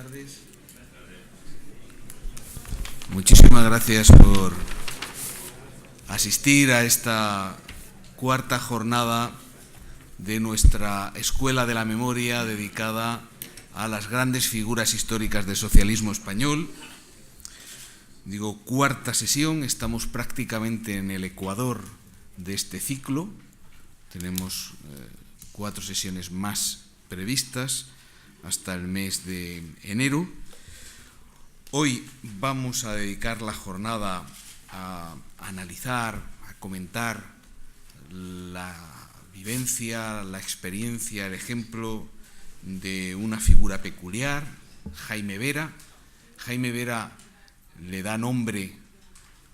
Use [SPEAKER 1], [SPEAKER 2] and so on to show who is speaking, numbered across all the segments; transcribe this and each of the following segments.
[SPEAKER 1] tardes. Muchísimas gracias por asistir a esta cuarta jornada de nuestra Escuela de la Memoria dedicada a las grandes figuras históricas del socialismo español. Digo cuarta sesión, estamos prácticamente en el ecuador de este ciclo. Tenemos 4 sesiones más previstas hasta el mes de enero. Hoy vamos a dedicar la jornada a analizar, a comentar la vivencia, la experiencia, el ejemplo de una figura peculiar, Jaime Vera. Jaime Vera le da nombre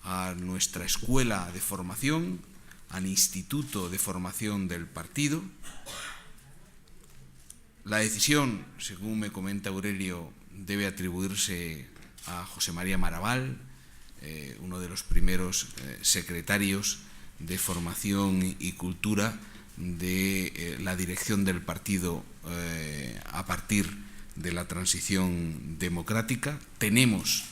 [SPEAKER 1] a nuestra escuela de formación, al Instituto de Formación del Partido. La decisión, según me comenta Aurelio, debe atribuirse a José María Maraval, uno de los primeros secretarios de Formación y Cultura de la dirección del partido a partir de la transición democrática. Tenemos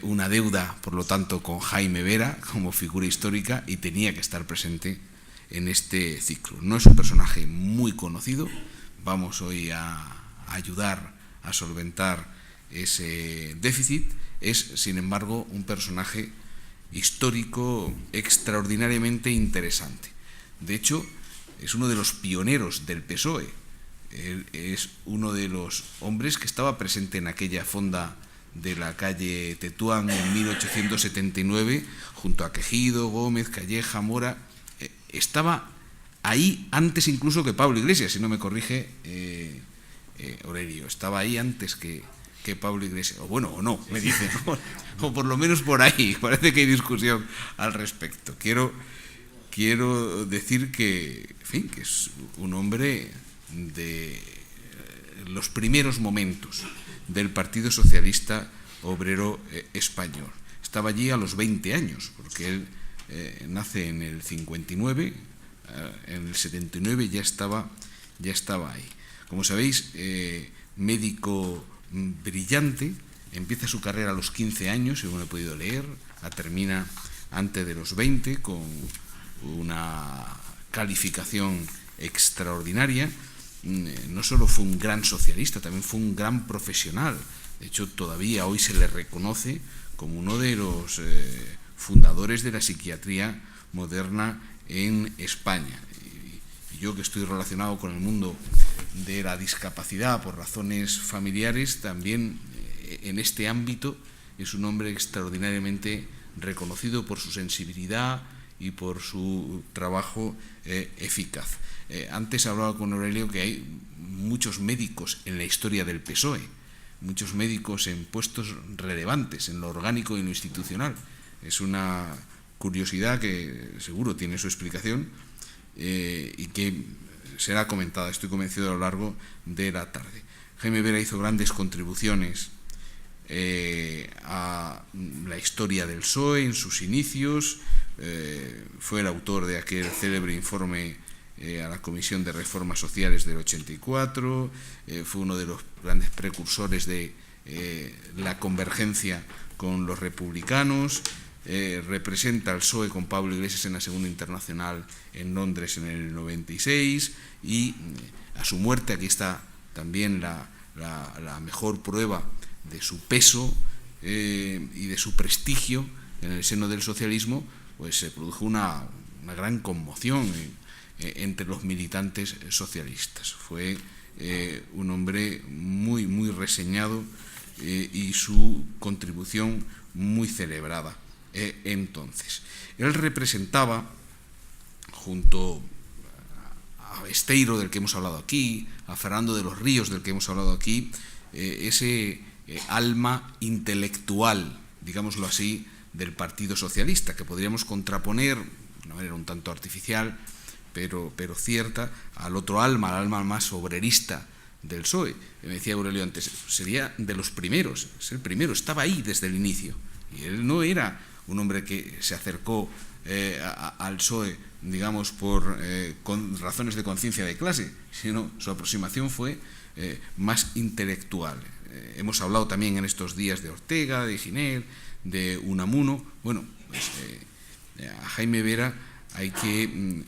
[SPEAKER 1] una deuda, por lo tanto, con Jaime Vera como figura histórica y tenía que estar presente en este ciclo. No es un personaje muy conocido, vamos hoy a ayudar a solventar ese déficit. Es, sin embargo, un personaje histórico extraordinariamente interesante. De hecho, es uno de los pioneros del PSOE. Él es uno de los hombres que estaba presente en aquella fonda de la calle Tetuán en 1879, junto a Quejido, Gómez, Calleja, Mora. Estaba ahí antes incluso que Pablo Iglesias, si no me corrige Aurelio. Estaba ahí antes que Pablo Iglesias, o bueno, o no, me dicen, o por lo menos por ahí. Parece que hay discusión al respecto. Quiero decir que, en fin, que es un hombre de los primeros momentos del Partido Socialista Obrero Español. Estaba allí a los 20 años, porque él nace en el 59, en el 79 ya estaba ahí. Como sabéis, médico brillante, empieza su carrera a los 15 años, según he podido leer, la termina antes de los 20 con una calificación extraordinaria. No solo fue un gran socialista, también fue un gran profesional. De hecho, todavía hoy se le reconoce como uno de los fundadores de la psiquiatría moderna en España. Y yo, que estoy relacionado con el mundo de la discapacidad por razones familiares, también en este ámbito es un hombre extraordinariamente reconocido por su sensibilidad y por su trabajo eficaz. Antes hablaba con Aurelio que hay muchos médicos en la historia del PSOE, muchos médicos en puestos relevantes, en lo orgánico y en lo institucional. Es una curiosidad que seguro tiene su explicación y que será comentada, estoy convencido, a lo largo de la tarde. Jaime Vera hizo grandes contribuciones a la historia del PSOE en sus inicios. Fue el autor de aquel célebre informe a la Comisión de Reformas Sociales del 84, fue uno de los grandes precursores de la convergencia con los republicanos, representa al PSOE con Pablo Iglesias en la Segunda Internacional en Londres en el 96 y a su muerte, aquí está también la mejor prueba de su peso y de su prestigio en el seno del socialismo, pues se produjo una gran conmoción entre los militantes socialistas. Fue un hombre muy, muy reseñado y su contribución muy celebrada entonces. Él representaba, junto a Besteiro, del que hemos hablado aquí, a Fernando de los Ríos, del que hemos hablado aquí, ese alma intelectual, digámoslo así, del Partido Socialista, que podríamos contraponer de una manera un tanto artificial, pero cierta, al otro alma, al alma más obrerista del PSOE. Me decía Aurelio antes, sería de los primeros, es el primero, estaba ahí desde el inicio. Y él no era un hombre que se acercó al PSOE, digamos, con razones de conciencia de clase, sino su aproximación fue más intelectual. hemos hablado también en estos días de Ortega, de Giner, de Unamuno. Bueno, pues a Jaime Vera hay que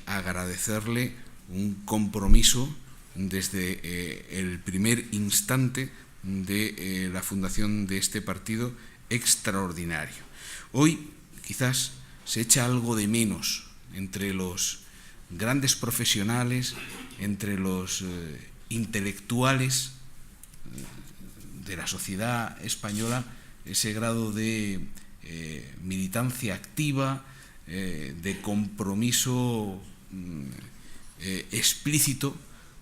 [SPEAKER 1] agradecerle un compromiso desde el primer instante de la fundación de este partido extraordinario. Hoy quizás se echa algo de menos entre los grandes profesionales, entre los intelectuales de la sociedad española, ese grado de militancia activa, de compromiso explícito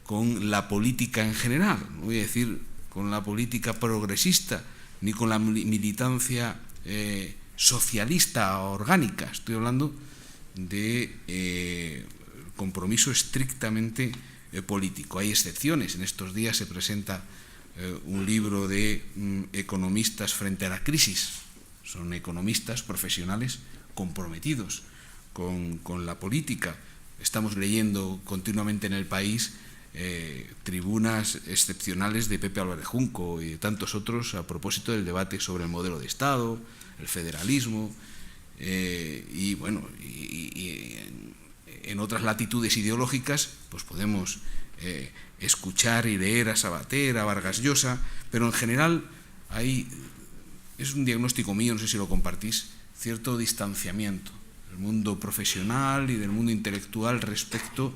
[SPEAKER 1] con la política en general. No voy a decir con la política progresista, ni con la militancia socialista orgánica. Estoy hablando de compromiso estrictamente político. Hay excepciones. En estos días se presenta un libro de economistas frente a la crisis. Son economistas profesionales comprometidos con la política. Estamos leyendo continuamente en El País tribunas excepcionales de Pepe Álvarez Junco y de tantos otros a propósito del debate sobre el modelo de Estado, el federalismo, y bueno, y en otras latitudes ideológicas pues podemos escuchar y leer a Savater, a Vargas Llosa, pero en general es un diagnóstico mío, no sé si lo compartís, cierto distanciamiento del mundo profesional y del mundo intelectual respecto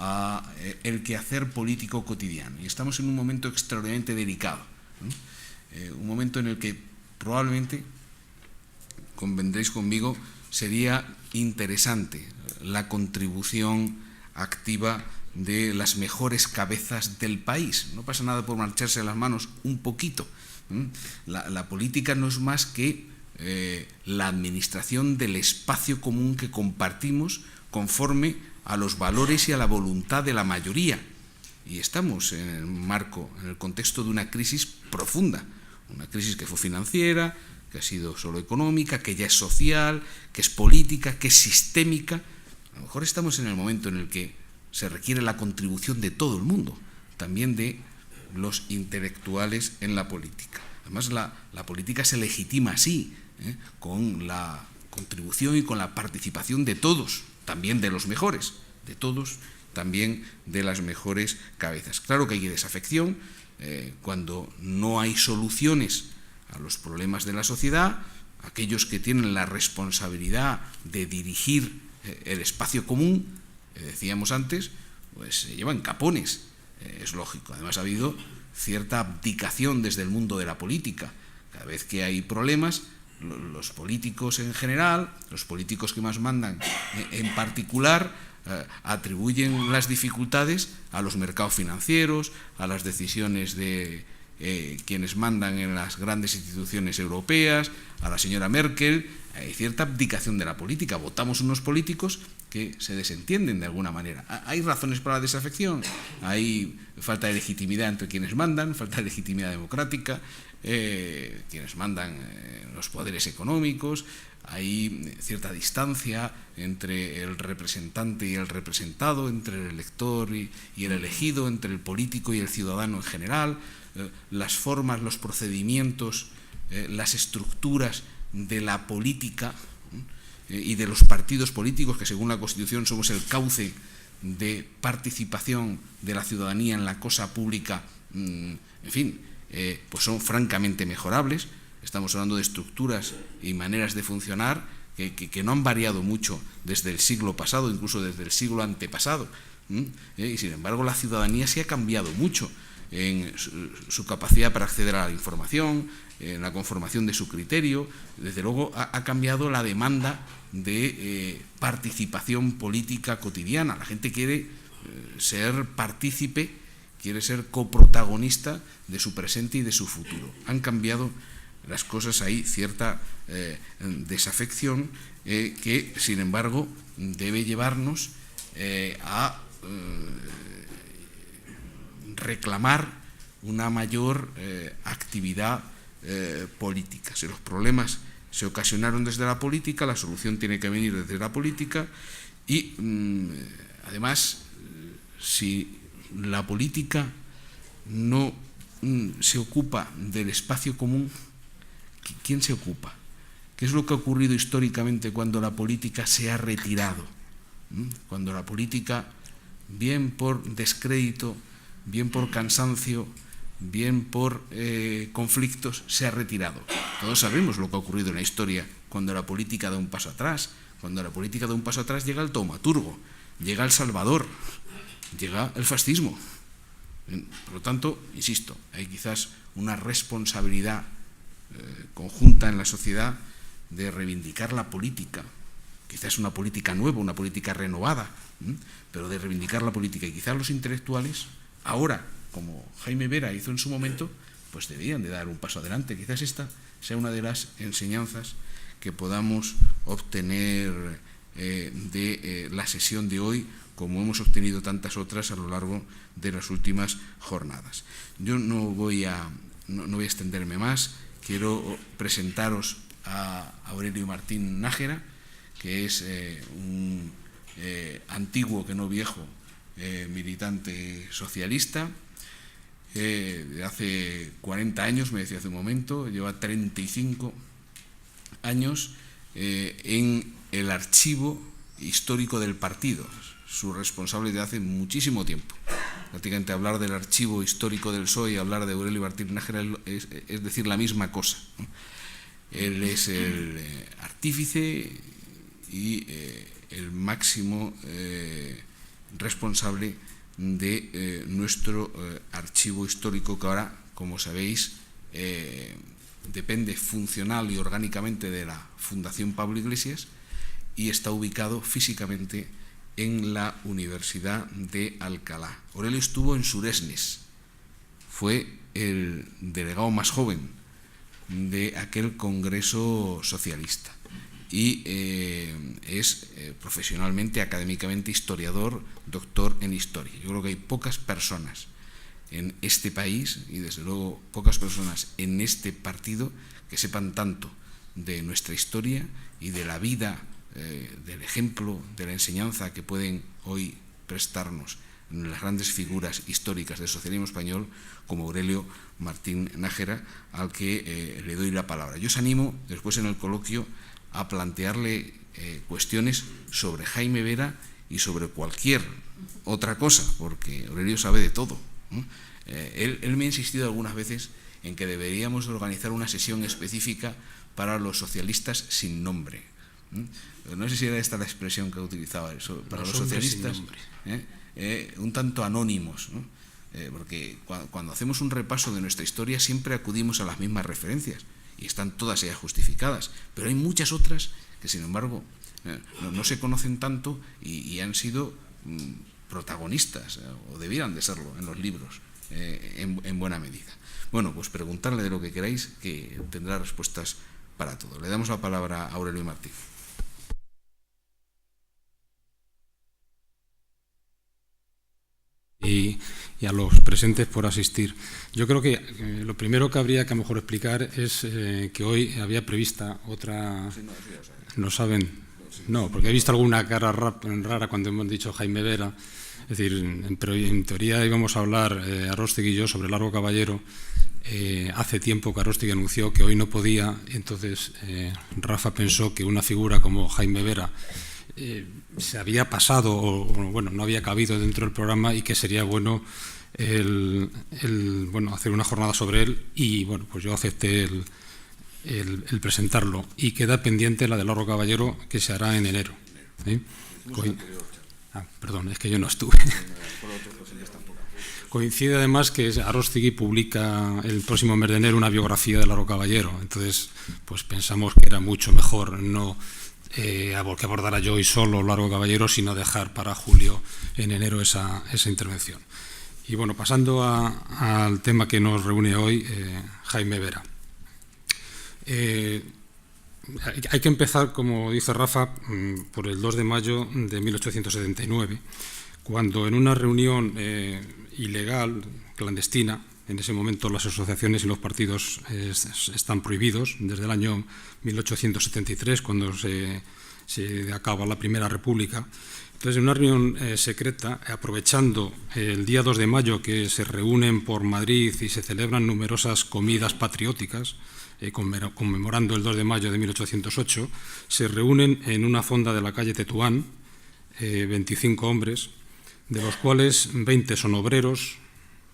[SPEAKER 1] a el quehacer político cotidiano. Y estamos en un momento extraordinariamente delicado, ¿no? Un momento en el que probablemente, convendréis conmigo, sería interesante la contribución activa de las mejores cabezas del país. No pasa nada por mancharse las manos un poquito. La política no es más que la administración del espacio común que compartimos conforme a los valores y a la voluntad de la mayoría. Y estamos en el marco, en el contexto de una crisis profunda, una crisis que fue financiera, que ha sido solo económica, que ya es social, que es política, que es sistémica. A lo mejor estamos en el momento en el que se requiere la contribución de todo el mundo, también de los intelectuales en la política. Además, la política se legitima así, con la contribución y con la participación de todos, también de los mejores, de todos, también de las mejores cabezas. Claro que hay desafección cuando no hay soluciones a los problemas de la sociedad. Aquellos que tienen la responsabilidad de dirigir el espacio común, decíamos antes, pues se llevan capones, es lógico. Además ha habido cierta abdicación desde el mundo de la política. Cada vez que hay problemas, los políticos en general, los políticos que más mandan en particular, atribuyen las dificultades a los mercados financieros, a las decisiones de quienes mandan en las grandes instituciones europeas, a la señora Merkel. Hay cierta abdicación de la política. Votamos unos políticos que se desentienden de alguna manera. Hay razones para la desafección, hay falta de legitimidad entre quienes mandan, falta de legitimidad democrática, quienes mandan los poderes económicos, hay cierta distancia entre el representante y el representado, entre el elector y el elegido, entre el político y el ciudadano en general. Las formas, los procedimientos, las estructuras de la política y de los partidos políticos, que según la Constitución somos el cauce de participación de la ciudadanía en la cosa pública, en fin, pues son francamente mejorables. Estamos hablando de estructuras y maneras de funcionar que no han variado mucho desde el siglo pasado, incluso desde el siglo antepasado. Y sin embargo la ciudadanía sí ha cambiado mucho en su capacidad para acceder a la información, en la conformación de su criterio. Desde luego ha cambiado la demanda de participación política cotidiana. La gente quiere ser partícipe, quiere ser coprotagonista de su presente y de su futuro. Han cambiado las cosas, hay cierta desafección que, sin embargo, debe llevarnos a reclamar una mayor actividad política. Si los problemas se ocasionaron desde la política, la solución tiene que venir desde la política y, además, si la política no se ocupa del espacio común? ¿Quién se ocupa? ¿Qué es lo que ha ocurrido históricamente cuando la política se ha retirado? Cuando la política, bien por descrédito, bien por cansancio, bien por conflictos, se ha retirado. Todos sabemos lo que ha ocurrido en la historia cuando la política da un paso atrás. Cuando la política da un paso atrás llega el taumaturgo, llega el Salvador, llega el fascismo. Por lo tanto, insisto, hay quizás una responsabilidad conjunta en la sociedad de reivindicar la política, quizás una política nueva, una política renovada, pero de reivindicar la política. Y quizás los intelectuales, ahora, como Jaime Vera hizo en su momento, pues deberían de dar un paso adelante. Quizás esta sea una de las enseñanzas que podamos obtener de la sesión de hoy, como hemos obtenido tantas otras a lo largo de las últimas jornadas. Yo no voy a extenderme más. Quiero presentaros a Aurelio Martín Nájera, que es un antiguo, que no viejo, militante socialista. De hace 40 años, me decía hace un momento, lleva 35 años en el archivo histórico del partido, su responsable de hace muchísimo tiempo. Prácticamente hablar del archivo histórico del PSOE y hablar de Aurelio Martín Nájera es decir la misma cosa. Él es el artífice y el máximo responsable de nuestro archivo histórico, que ahora, como sabéis, depende funcional y orgánicamente de la Fundación Pablo Iglesias y está ubicado físicamente en la Universidad de Alcalá. Aurelio estuvo en Suresnes, fue el delegado más joven de aquel Congreso Socialista y es profesionalmente, académicamente, historiador, doctor en historia. Yo creo que hay pocas personas en este país y desde luego pocas personas en este partido que sepan tanto de nuestra historia y de la vida, del ejemplo, de la enseñanza que pueden hoy prestarnos las grandes figuras históricas del socialismo español, como Aurelio Martín Nájera, al que le doy la palabra. Yo os animo después en el coloquio a plantearle cuestiones sobre Jaime Vera y sobre cualquier otra cosa, porque Aurelio sabe de todo, ¿no? Él me ha insistido algunas veces en que deberíamos organizar una sesión específica para los socialistas sin nombre. No sé si era esta la expresión que utilizaba, eso, para los socialistas un tanto anónimos, ¿no? Porque cuando hacemos un repaso de nuestra historia siempre acudimos a las mismas referencias y están todas ellas justificadas, pero hay muchas otras que sin embargo no se conocen tanto y han sido protagonistas, o debieran de serlo en los libros en buena medida. Bueno, pues preguntarle de lo que queráis, que tendrá respuestas para todo. Le damos la palabra a Aurelio Martín.
[SPEAKER 2] Y a los presentes por asistir. Yo creo que lo primero que habría que a lo mejor explicar es que hoy había prevista otra... ¿No saben? No, porque he visto alguna cara rara cuando hemos dicho Jaime Vera. Es decir, en teoría íbamos a hablar Aróstegui y yo sobre Largo Caballero. Hace tiempo que Aróstegui anunció que hoy no podía, entonces Rafa pensó que una figura como Jaime Vera se había pasado o bueno, no había cabido dentro del programa y que sería bueno bueno, hacer una jornada sobre él, y bueno, pues yo acepté el presentarlo, y queda pendiente la de Largo Caballero, que se hará en enero. ¿Sí? Perdón, es que yo no estuve. Coincide además que Aróstegui publica el próximo mes de enero una biografía de Largo Caballero, entonces pues pensamos que era mucho mejor no que abordara yo hoy solo Largo Caballero, sino dejar para julio, en enero, esa intervención. Y bueno, pasando al tema que nos reúne hoy, Jaime Vera. Hay que empezar, como dice Rafa, por el 2 de mayo de 1879, cuando en una reunión ilegal, clandestina, en ese momento las asociaciones y los partidos están prohibidos, desde el año 1873, cuando se acaba la Primera República, Entonces, en una reunión secreta, aprovechando el día 2 de mayo, que se reúnen por Madrid y se celebran numerosas comidas patrióticas, conmemorando el 2 de mayo de 1808, se reúnen en una fonda de la calle Tetuán 25 hombres, de los cuales 20 son obreros,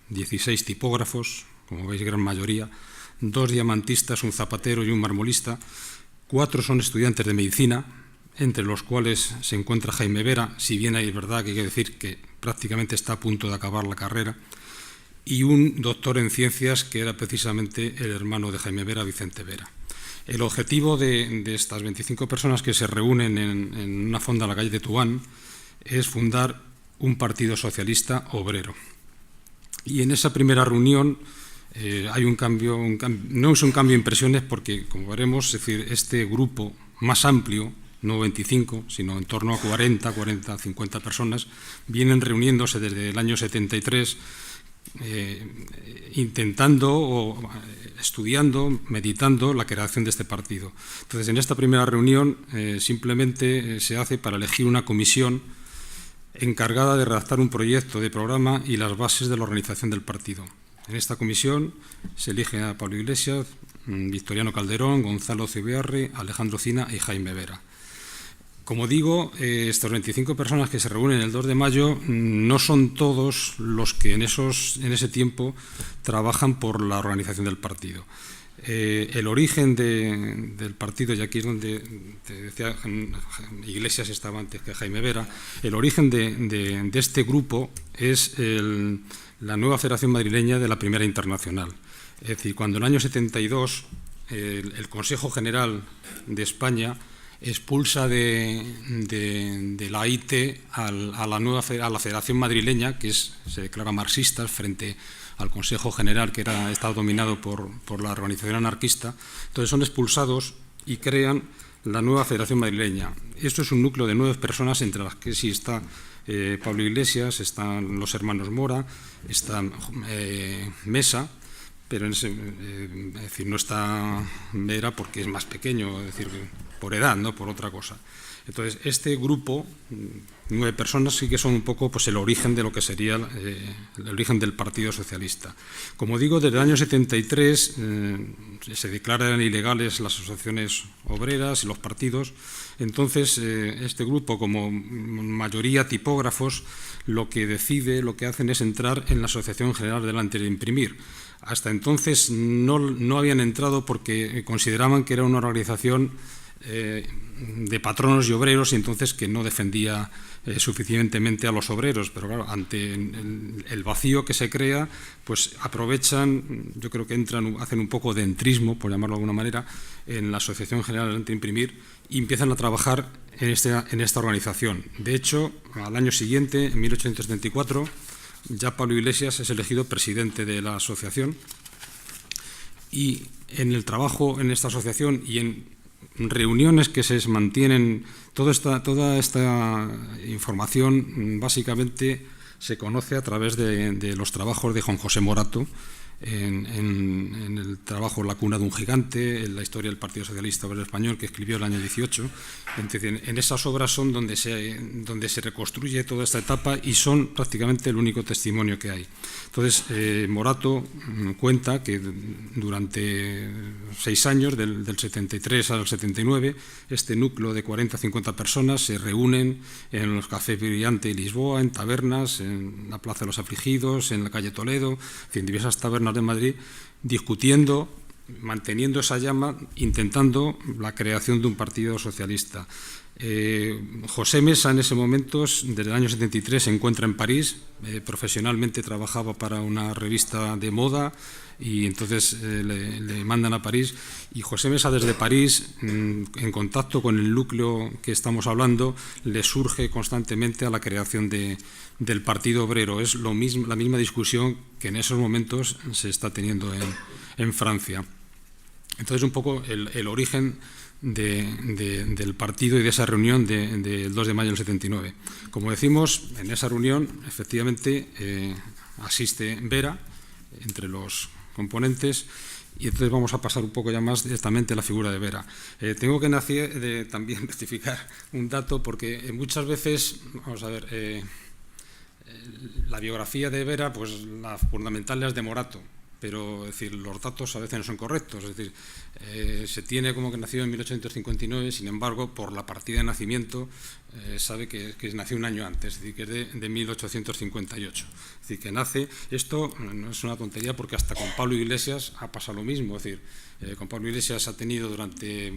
[SPEAKER 2] 16 tipógrafos, como veis gran mayoría, 2 diamantistas, un zapatero y un marmolista, 4 son estudiantes de medicina, entre los cuales se encuentra Jaime Vera, si bien hay verdad que hay que decir que prácticamente está a punto de acabar la carrera, y un doctor en ciencias que era precisamente el hermano de Jaime Vera, Vicente Vera. El objetivo de estas 25 personas que se reúnen en una fonda en la calle de Tetuán es fundar un partido socialista obrero. Y en esa primera reunión hay un cambio, no es un cambio de impresiones porque, como veremos, es decir, este grupo más amplio, no 25, sino en torno a 40, 50 personas, vienen reuniéndose desde el año 73, intentando o estudiando, meditando la creación de este partido. Entonces, en esta primera reunión simplemente se hace para elegir una comisión encargada de redactar un proyecto de programa y las bases de la organización del partido. En esta comisión se elige a Pablo Iglesias, Victoriano Calderón, Gonzalo Zubiarri, Alejandro Cina y Jaime Vera. Como digo, estas 25 personas que se reúnen el 2 de mayo no son todos los que en ese tiempo trabajan por la organización del partido. El origen del partido, y aquí es donde te decía, Iglesias estaba antes que Jaime Vera, el origen de este grupo es la nueva Federación Madrileña de la Primera Internacional. Es decir, cuando en el año 72 el Consejo General de España expulsa de la AIT a la Federación Madrileña, que se declara marxista frente al Consejo General, que estaba dominado por la organización anarquista. Entonces son expulsados y crean la nueva Federación Madrileña. Esto es un núcleo de 9 personas, entre las que sí está Pablo Iglesias, están los hermanos Mora, está Mesa, pero es decir, no está Vera porque es más pequeño, es decir, por edad, no por otra cosa. Entonces, este grupo, 9 personas, sí que son un poco pues, el origen de lo que sería el origen del Partido Socialista. Como digo, desde el año 73 se declaran ilegales las asociaciones obreras y los partidos. Entonces, este grupo, como mayoría tipógrafos, lo que hacen es entrar en la Asociación General delante de Imprimir. Hasta entonces no habían entrado porque consideraban que era una organización de patronos y obreros y entonces que no defendía suficientemente a los obreros, pero claro, ante el vacío que se crea, pues aprovechan, yo creo que hacen un poco de entrismo, por llamarlo de alguna manera, en la Asociación General de Imprimir y empiezan a trabajar en esta organización. De hecho, al año siguiente, en 1874, ya Pablo Iglesias es elegido presidente de la asociación y en el trabajo en esta asociación y en reuniones que se mantienen, toda esta información básicamente se conoce a través de los trabajos de Juan José Morato en el trabajo La cuna de un gigante, en la historia del Partido Socialista Obrero Español, que escribió el año 18. Entonces, en esas obras son donde se reconstruye toda esta etapa y son prácticamente el único testimonio que hay. Entonces, Morato cuenta que durante 6 años, del 73 al 79, este núcleo de 40-50 personas se reúnen en los cafés Brillante y Lisboa, en tabernas, en la Plaza de los Afligidos, en la calle Toledo, en diversas tabernas de Madrid, discutiendo, manteniendo esa llama, intentando la creación de un partido socialista. José Mesa en ese momento, desde el año 73, se encuentra en París, profesionalmente trabajaba para una revista de moda y entonces le mandan a París y José Mesa desde París, en contacto con el núcleo que estamos hablando, le surge constantemente a la creación del Partido Obrero. Es la misma discusión que en esos momentos se está teniendo en Francia. Entonces, un poco el origen del partido y de esa reunión del 2 de mayo del 79. Como decimos, en esa reunión efectivamente asiste Vera entre los componentes Y entonces vamos a pasar un poco ya más directamente a la figura de Vera. Tengo que también rectificar un dato, porque muchas veces, vamos a ver, la biografía de Vera, pues la fundamental es de Morato, pero es decir, los datos a veces no son correctos. Es decir, se tiene como que nació en 1859, sin embargo, por la partida de nacimiento, sabe que nació un año antes, es decir, que es de 1858. Es decir, que nace, esto no es una tontería, porque hasta con Pablo Iglesias ha pasado lo mismo. Es decir, con Pablo Iglesias ha tenido durante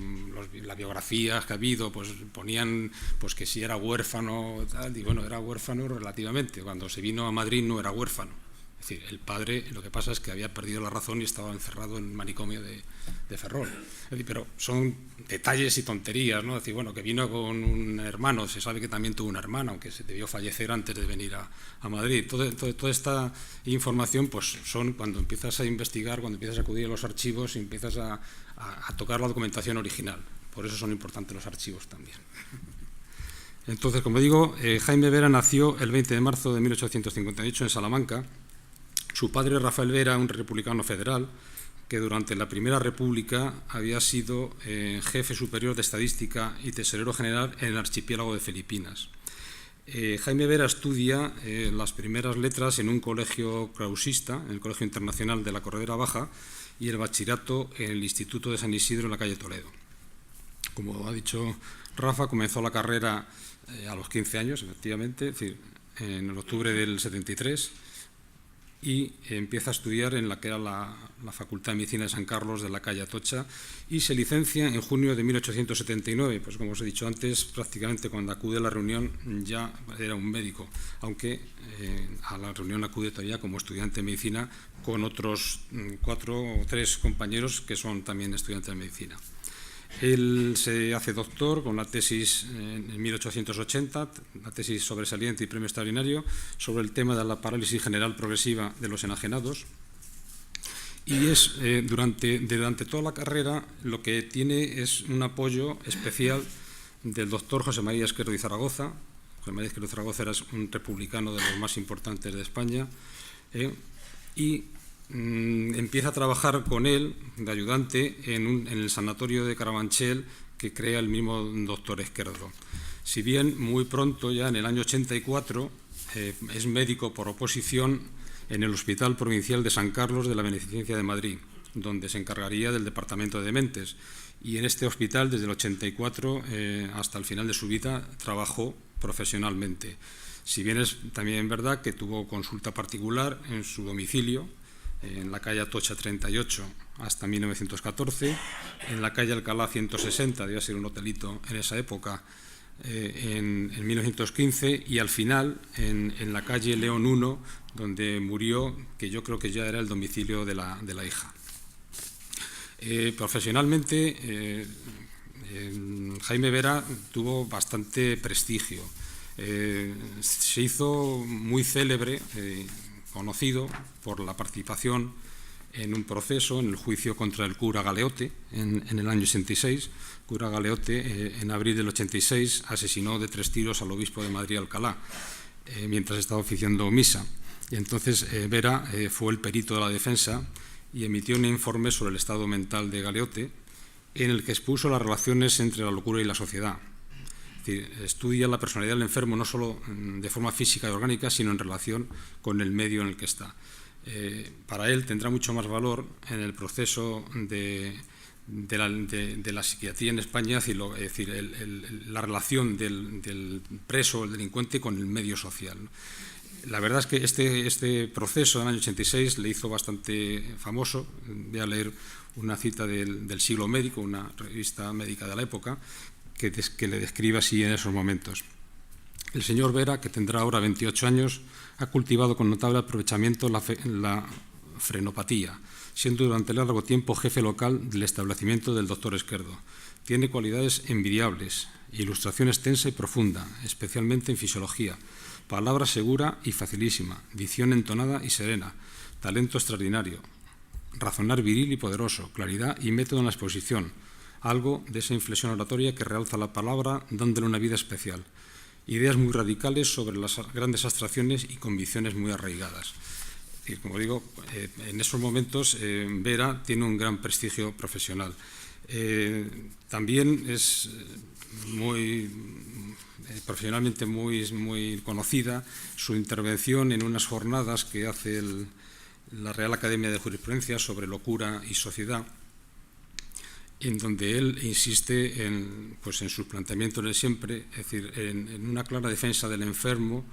[SPEAKER 2] las biografías que ha habido, pues ponían pues que si era huérfano, tal, y bueno, era huérfano relativamente. Cuando se vino a Madrid no era huérfano. Es decir, el padre, lo que pasa es que había perdido la razón y estaba encerrado en el manicomio de Ferrol. Es decir, pero son detalles y tonterías, ¿no? Es decir, bueno, que vino con un hermano, se sabe que también tuvo una hermana, aunque se debió fallecer antes de venir a Madrid. Toda esta información, pues son cuando empiezas a investigar, cuando empiezas a acudir a los archivos y empiezas a tocar la documentación original. Por eso son importantes los archivos también. Entonces, como digo, Jaime Vera nació el 20 de marzo de 1858 en Salamanca. Su padre, Rafael Vera, un republicano federal, que durante la Primera República había sido jefe superior de estadística y tesorero general en el archipiélago de Filipinas. Jaime Vera estudia las primeras letras en un colegio krausista, en el Colegio Internacional de la Corredera Baja, y el bachillerato en el Instituto de San Isidro en la calle Toledo. Como ha dicho Rafa, comenzó la carrera a los 15 años, efectivamente, es decir, en el octubre del 73, y empieza a estudiar en la que era la Facultad de Medicina de San Carlos de la calle Atocha, y se licencia en junio de 1879. Pues como os he dicho antes, prácticamente cuando acude a la reunión ya era un médico, aunque a la reunión acude todavía como estudiante de medicina con otros 4 o 3 compañeros que son también estudiantes de medicina. Él se hace doctor con la tesis en 1880, la tesis sobresaliente y premio extraordinario sobre el tema de la parálisis general progresiva de los enajenados, y es durante toda la carrera lo que tiene es un apoyo especial del doctor José María Izquierdo y Zaragoza. José María Izquierdo y Zaragoza era un republicano de los más importantes de España, y empieza a trabajar con él de ayudante en el sanatorio de Carabanchel que crea el mismo doctor Izquierdo. Si bien muy pronto, ya en el año 84, es médico por oposición en el Hospital Provincial de San Carlos de la Beneficencia de Madrid, donde se encargaría del departamento de dementes. Y en este hospital, desde el 84 hasta el final de su vida, trabajó profesionalmente. Si bien es también verdad que tuvo consulta particular en su domicilio, en la calle Atocha 38 hasta 1914, en la calle Alcalá 160, debía ser un hotelito en esa época, en 1915, y al final en la calle León 1, donde murió, que yo creo que ya era el domicilio de la hija. Profesionalmente, Jaime Vera tuvo bastante prestigio. Se hizo muy célebre, conocido por la participación en un proceso, en el juicio contra el cura Galeote en el año 86. Cura Galeote, en abril del 86, asesinó de 3 tiros al obispo de Madrid, Alcalá, mientras estaba oficiando misa. Y entonces Vera fue el perito de la defensa y emitió un informe sobre el estado mental de Galeote, en el que expuso las relaciones entre la locura y la sociedad. Es decir, estudia la personalidad del enfermo no solo de forma física y orgánica, sino en relación con el medio en el que está. Para él tendrá mucho más valor en el proceso de la psiquiatría en España, es decir, la relación del preso o el delincuente con el medio social. La verdad es que este proceso del año 86 le hizo bastante famoso. Voy a leer una cita del Siglo Médico, una revista médica de la época, que le describe así en esos momentos. El señor Vera, que tendrá ahora 28 años, ha cultivado con notable aprovechamiento la frenopatía, siendo durante largo tiempo jefe local del establecimiento del doctor Izquierdo. Tiene cualidades envidiables, ilustración extensa y profunda, especialmente en fisiología, palabra segura y facilísima, dicción entonada y serena, talento extraordinario, razonar viril y poderoso, claridad y método en la exposición, algo de esa inflexión oratoria que realza la palabra dándole una vida especial, ideas muy radicales sobre las grandes abstracciones y convicciones muy arraigadas. decir, como digo, en esos momentos Vera tiene un gran prestigio profesional. También es profesionalmente muy conocida su intervención en unas jornadas que hace la Real Academia de Jurisprudencia sobre locura y sociedad, en donde él insiste en sus planteamientos de siempre, es decir, en una clara defensa del enfermo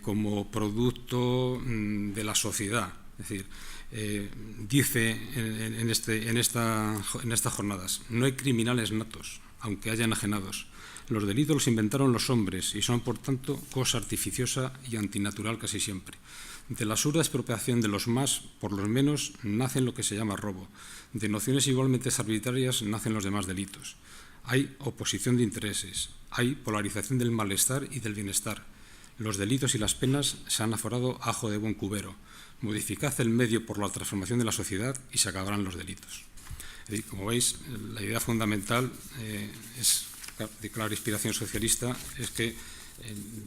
[SPEAKER 2] como producto de la sociedad. Es decir, dice en estas jornadas: no hay criminales natos, aunque hayan enajenados. Los delitos los inventaron los hombres y son, por tanto, cosa artificiosa y antinatural casi siempre. De la absurda expropiación de los más por los menos nacen lo que se llama robo. De nociones igualmente arbitrarias nacen los demás delitos. Hay oposición de intereses, hay polarización del malestar y del bienestar. Los delitos y las penas se han aforado ajo de buen cubero. Modificad el medio por la transformación de la sociedad y se acabarán los delitos. Y como veis, la idea fundamental es de clara inspiración socialista, es que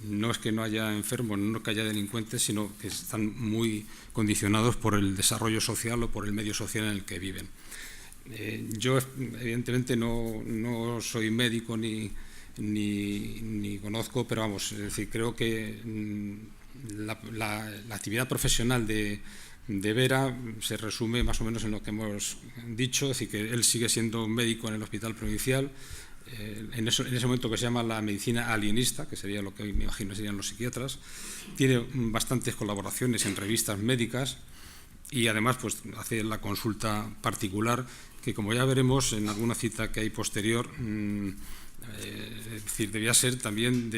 [SPEAKER 2] no es que no haya enfermos, no que haya delincuentes, sino que están muy condicionados por el desarrollo social o por el medio social en el que viven. Yo, evidentemente, no soy médico ni conozco, pero vamos, es decir, creo que la actividad profesional de Vera se resume más o menos en lo que hemos dicho, es decir, que él sigue siendo médico en el Hospital Provincial, en ese momento que se llama la medicina alienista, que sería lo que me imagino serían los psiquiatras. Tiene bastantes colaboraciones en revistas médicas y además hace la consulta particular, que como ya veremos en alguna cita que hay posterior, es decir, debía ser también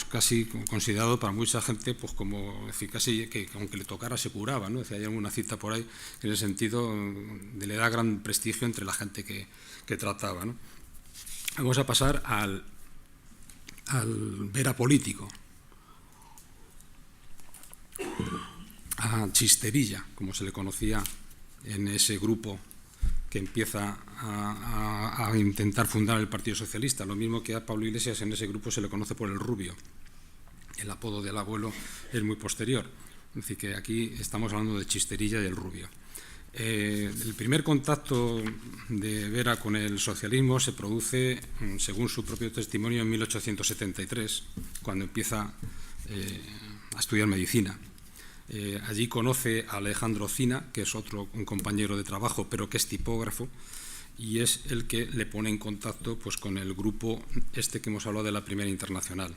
[SPEAKER 2] casi considerado para mucha gente como, es decir, casi que aunque le tocara se curaba, ¿no? Es decir, hay alguna cita por ahí que en ese sentido le da gran prestigio entre la gente que trataba, ¿no? Vamos a pasar al Vera político, a Chisterilla, como se le conocía en ese grupo que empieza a intentar fundar el Partido Socialista. Lo mismo que a Pablo Iglesias, en ese grupo se le conoce por el Rubio. El apodo del abuelo es muy posterior. Es decir, que aquí estamos hablando de Chisterilla y el Rubio. El primer contacto de Vera con el socialismo se produce, según su propio testimonio, en 1873, cuando empieza a estudiar medicina. Allí conoce a Alejandro Cina, que es un compañero de trabajo, pero que es tipógrafo, y es el que le pone en contacto con el grupo que hemos hablado de la Primera Internacional.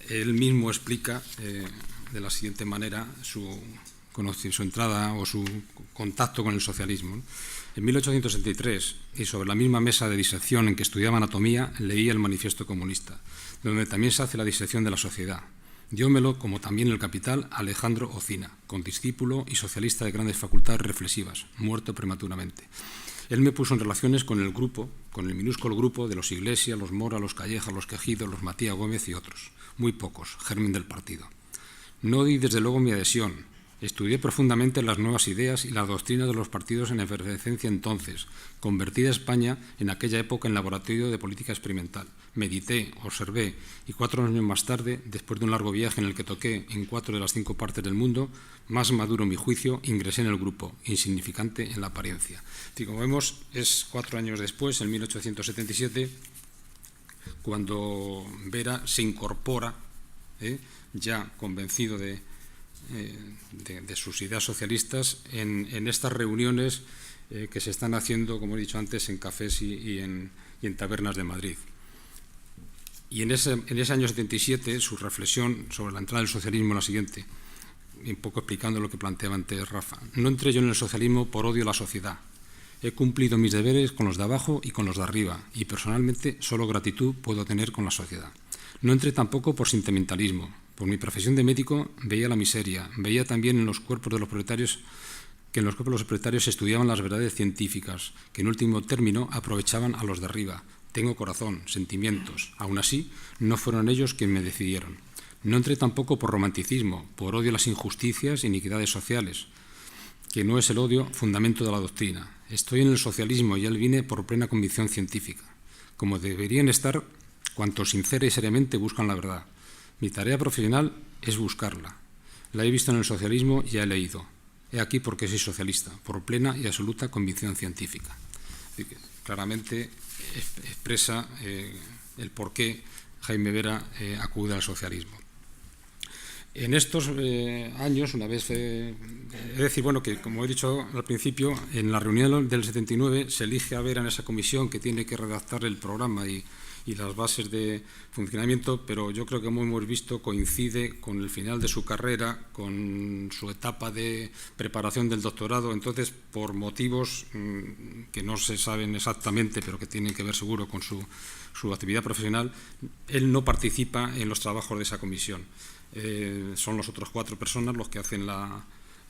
[SPEAKER 2] Él mismo explica de la siguiente manera su entrada o su contacto con el socialismo, ¿no? En 1863, y sobre la misma mesa de disección en que estudiaba anatomía, leía el Manifiesto Comunista, donde también se hace la disección de la sociedad. Diómelo, como también el Capital, Alejandro Ocina, condiscípulo y socialista de grandes facultades reflexivas, muerto prematuramente. Él me puso en relaciones con el grupo, con el minúsculo grupo de los Iglesias, los Mora, los Calleja, los Quejido, los Matías Gómez y otros, muy pocos, germen del partido. No di desde luego mi adhesión. Estudié profundamente las nuevas ideas y las doctrinas de los partidos en efervescencia entonces, convertida España en aquella época en laboratorio de política experimental. Medité, observé y 4 años más tarde, después de un largo viaje en el que toqué en 4 de las 5 partes del mundo, más maduro en mi juicio, ingresé en el grupo, insignificante en la apariencia. Y como vemos, es 4 años después, en 1877, cuando Vera se incorpora, ya convencido de sus ideas socialistas, en estas reuniones que se están haciendo, como he dicho antes, en cafés y en tabernas de Madrid. Y en ese año 77, su reflexión sobre la entrada del socialismo es la siguiente, un poco explicando lo que planteaba antes Rafa. No entré yo en el socialismo por odio a la sociedad. He cumplido mis deberes con los de abajo y con los de arriba, y personalmente solo gratitud puedo tener con la sociedad. No entré tampoco por sentimentalismo. Por mi profesión de médico veía la miseria, veía también en los cuerpos de los proletarios que en los cuerpos de los proletarios se estudiaban las verdades científicas, que en último término aprovechaban a los de arriba. Tengo corazón, sentimientos. Aún así, no fueron ellos quienes me decidieron. No entré tampoco por romanticismo, por odio a las injusticias e iniquidades sociales, que no es el odio fundamento de la doctrina. Estoy en el socialismo y él vine por plena convicción científica, como deberían estar cuantos sincera y seriamente buscan la verdad. Mi tarea profesional es buscarla, La he visto en el socialismo y he leído. He aquí porque soy socialista, por plena y absoluta convicción científica. Así que claramente expresa el por qué Jaime Vera acude al socialismo. En estos años, una vez, he de decir, bueno, que como he dicho al principio, en la reunión del 79 se elige a Vera en esa comisión que tiene que redactar el programa y las bases de funcionamiento, pero yo creo que, como hemos visto, coincide con el final de su carrera, con su etapa de preparación del doctorado. Entonces, por motivos que no se saben exactamente, pero que tienen que ver seguro con su actividad profesional, él no participa en los trabajos de esa comisión. Son los otros 4 personas los que hacen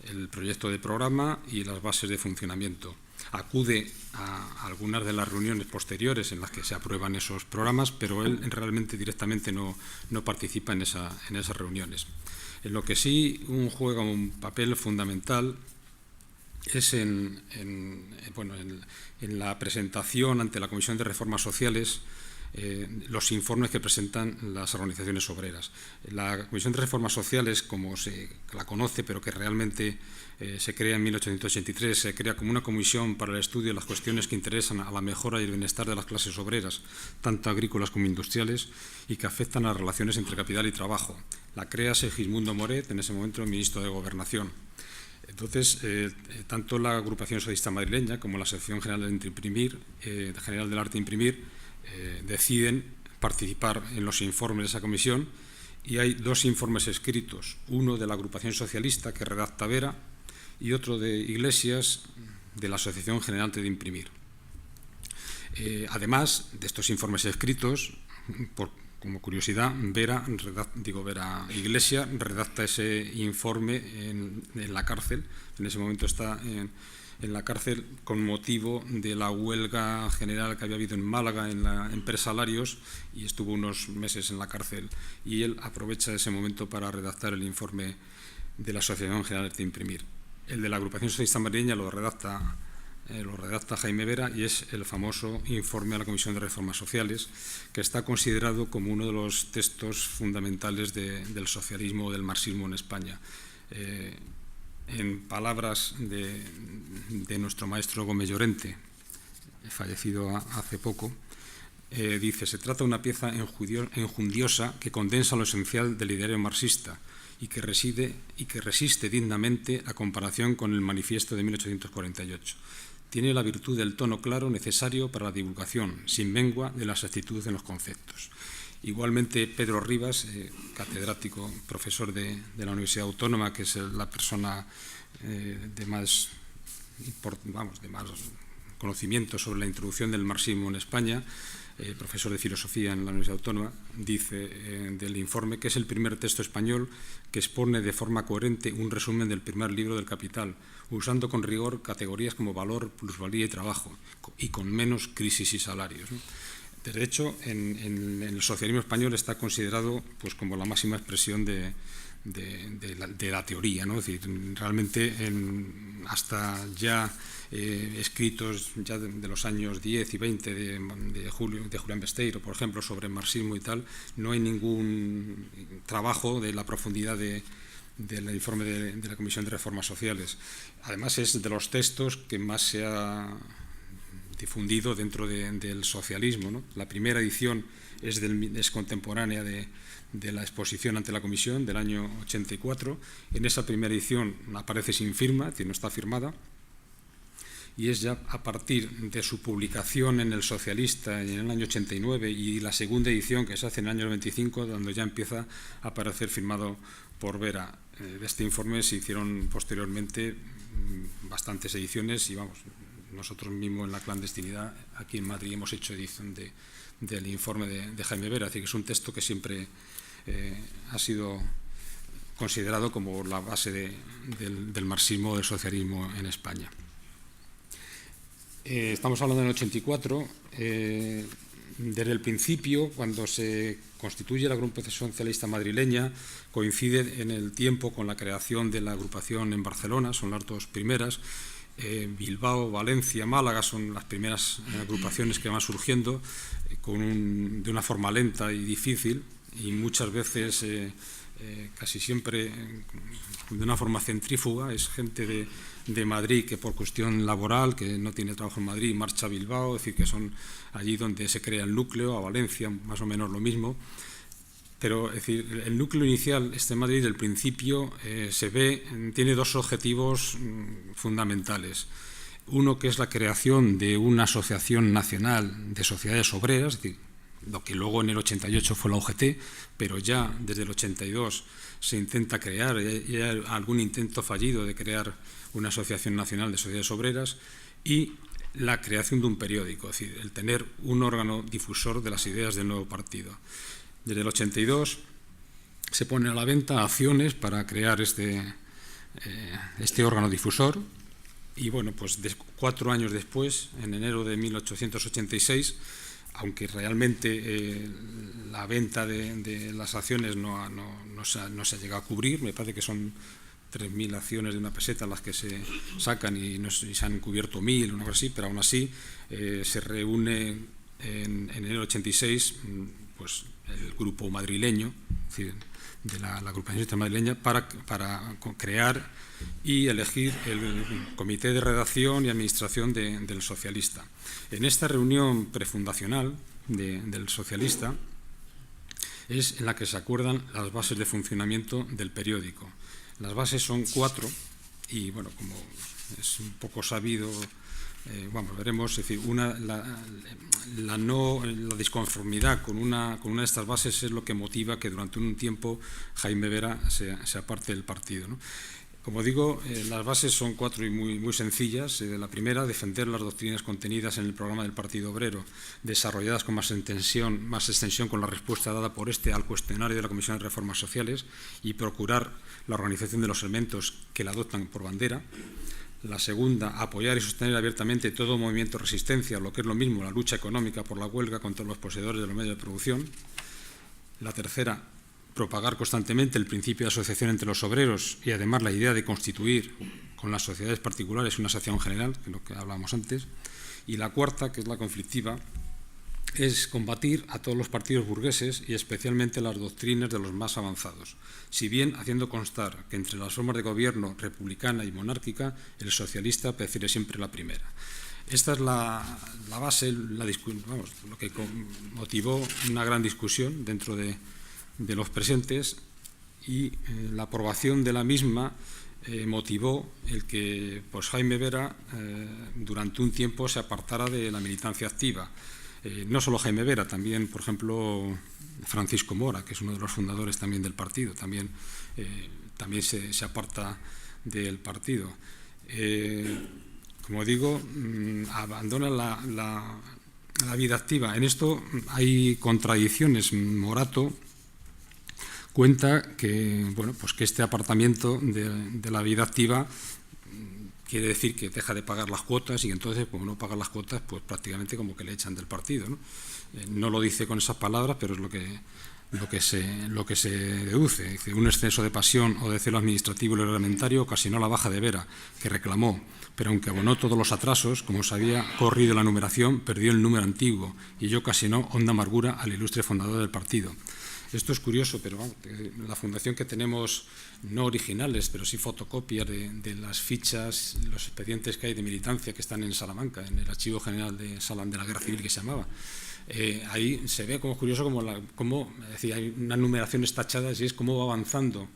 [SPEAKER 2] el proyecto de programa y las bases de funcionamiento. Acude a algunas de las reuniones posteriores en las que se aprueban esos programas, pero él realmente directamente no participa en esas reuniones. En lo que sí juega un papel fundamental es en la presentación ante la Comisión de Reformas Sociales, los informes que presentan las organizaciones obreras. La Comisión de Reformas Sociales, como se la conoce, pero que realmente se crea en 1883, se crea como una comisión para el estudio de las cuestiones que interesan a la mejora y el bienestar de las clases obreras, tanto agrícolas como industriales, y que afectan a las relaciones entre capital y trabajo. La crea Segismundo Moret, en ese momento ministro de Gobernación. Entonces, tanto la Agrupación Socialista Madrileña como la Asociación General del Arte de Imprimir deciden participar en los informes de esa comisión, y hay 2 informes escritos, uno de la Agrupación Socialista que redacta Vera y otro de Iglesias de la Asociación General de Imprimir. Además de estos informes escritos, como curiosidad, Iglesias redacta ese informe en la cárcel. En ese momento está en la cárcel con motivo de la huelga general que había habido en Málaga en Presalarios, y estuvo unos meses en la cárcel, y él aprovecha ese momento para redactar el informe de la Asociación General de Imprimir. El de la Agrupación Socialista Madrileña lo redacta Jaime Vera, y es el famoso informe a la Comisión de Reformas Sociales, que está considerado como uno de los textos fundamentales del socialismo o del marxismo en España. En palabras de nuestro maestro Gómez Llorente, fallecido hace poco, dice: se trata de una pieza enjundiosa que condensa lo esencial del ideario marxista y que resiste dignamente a comparación con el manifiesto de 1848. Tiene la virtud del tono claro necesario para la divulgación, sin mengua de las actitudes en los conceptos. Igualmente, Pedro Rivas, catedrático, profesor de la Universidad Autónoma, que es la persona de más conocimiento sobre la introducción del marxismo en España, profesor de filosofía en la Universidad Autónoma, dice del informe que es el primer texto español que expone de forma coherente un resumen del primer libro del Capital, usando con rigor categorías como valor, plusvalía y trabajo, y con menos crisis y salarios, ¿no? De hecho, en el socialismo español está considerado pues como la máxima expresión de la teoría, ¿no? Es decir, realmente hasta ya escritos ya de los años 10 y 20 de Julián Besteiro, por ejemplo, sobre marxismo y tal, no hay ningún trabajo de la profundidad del informe de la Comisión de Reformas Sociales. Además, es de los textos que más se ha difundido dentro del socialismo, ¿no? La primera edición es contemporánea de la exposición ante la Comisión del año 84. En esa primera edición aparece sin firma, es decir, no está firmada, y es ya a partir de su publicación en El Socialista en el año 89 y la segunda edición que se hace en el año 95, donde ya empieza a aparecer firmado por Vera. De este informe se hicieron posteriormente bastantes ediciones, y nosotros mismos en la clandestinidad aquí en Madrid hemos hecho edición del informe de Jaime Vera. Es decir, que es un texto que siempre ha sido considerado como la base del marxismo o del socialismo en España. Estamos hablando del 84. Desde el principio, cuando se constituye la Agrupación Socialista Madrileña, coincide en el tiempo con la creación de la agrupación en Barcelona, son las 2 primeras. Bilbao, Valencia, Málaga son las primeras agrupaciones que van surgiendo de una forma lenta y difícil, y muchas veces casi siempre de una forma centrífuga, es gente de Madrid que por cuestión laboral, que no tiene trabajo en Madrid, marcha a Bilbao, es decir, que son allí donde se crea el núcleo, a Valencia, más o menos lo mismo. Pero es decir, el núcleo inicial, este Madrid, del principio, tiene dos objetivos fundamentales. Uno, que es la creación de una asociación nacional de sociedades obreras, es decir, lo que luego en el 88 fue la UGT, pero ya desde el 82 se intenta crear, y hay algún intento fallido de crear una asociación nacional de sociedades obreras, y la creación de un periódico, es decir, el tener un órgano difusor de las ideas del nuevo partido. Desde el 82 se ponen a la venta acciones para crear este órgano difusor, y bueno, pues 4 años después, en enero de 1886, aunque realmente la venta de las acciones no se ha llegado a cubrir, me parece que son 3.000 acciones de una peseta las que se sacan y se han cubierto 1.000, una cosa así, pero aún así se reúne en enero 86 pues, el grupo madrileño, es decir, de la agrupación madrileña, para crear y elegir el comité de redacción y administración del Socialista. En esta reunión prefundacional del Socialista es en la que se acuerdan las bases de funcionamiento del periódico. Las bases son 4 y, bueno, como es un poco sabido, veremos, es decir, la disconformidad con una de estas bases es lo que motiva que durante un tiempo Jaime Vera se aparte del partido, ¿no? Como digo, las bases son 4 y muy sencillas. La primera, defender las doctrinas contenidas en el programa del Partido Obrero, desarrolladas con más extensión con la respuesta dada por este al cuestionario de la Comisión de Reformas Sociales, y procurar la organización de los elementos que la adoptan por bandera. La segunda, apoyar y sostener abiertamente todo movimiento de resistencia, lo que es lo mismo, la lucha económica por la huelga contra los poseedores de los medios de producción. La tercera, propagar constantemente el principio de asociación entre los obreros y además la idea de constituir con las sociedades particulares una asociación general, que es lo que hablábamos antes. Y la cuarta, que es la conflictiva, es combatir a todos los partidos burgueses y especialmente las doctrinas de los más avanzados, si bien haciendo constar que entre las formas de gobierno republicana y monárquica el socialista prefiere siempre la primera. Esta es la base, lo que motivó una gran discusión dentro de los presentes, y la aprobación de la misma motivó el que pues, Jaime Vera durante un tiempo se apartara de la militancia activa. No solo Jaime Vera, también, por ejemplo, Francisco Mora, que es uno de los fundadores también del partido, también se aparta del partido. Como digo, abandona la vida activa. En esto hay contradicciones. Morato cuenta que, pues que este apartamiento de la vida activa quiere decir que deja de pagar las cuotas, y entonces, como no paga las cuotas, pues prácticamente como que le echan del partido, ¿no? No lo dice con esas palabras, pero es lo que se deduce. Dice, un exceso de pasión o de celo administrativo y reglamentario ocasionó la baja de Vera, que reclamó, pero aunque abonó todos los atrasos, como se había corrido la numeración, perdió el número antiguo, y ello ocasionó honda amargura al ilustre fundador del partido. Esto es curioso, pero la fundación que tenemos, no originales, pero sí fotocopias de las fichas, los expedientes que hay de militancia que están en Salamanca, en el Archivo General de la Guerra Civil, que se llamaba. Ahí se ve como curioso como hay unas numeraciones tachadas, y es cómo va avanzando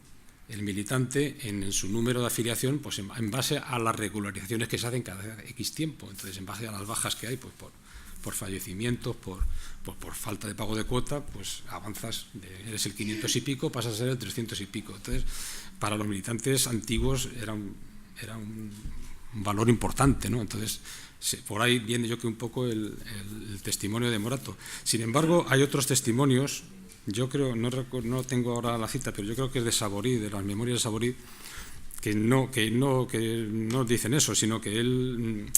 [SPEAKER 2] el militante en su número de afiliación, pues en base a las regularizaciones que se hacen cada X tiempo. Entonces, en base a las bajas que hay, pues por fallecimientos, por falta de pago de cuota, pues avanzas, eres el 500 y pico, pasas a ser el 300 y pico. Entonces, para los militantes antiguos era un valor importante, ¿no? Entonces, por ahí viene yo que un poco el testimonio de Morato. Sin embargo, hay otros testimonios, yo creo, no tengo ahora la cita, pero yo creo que es de Saborí, de las memorias de Saborí, que no dicen eso, sino que él,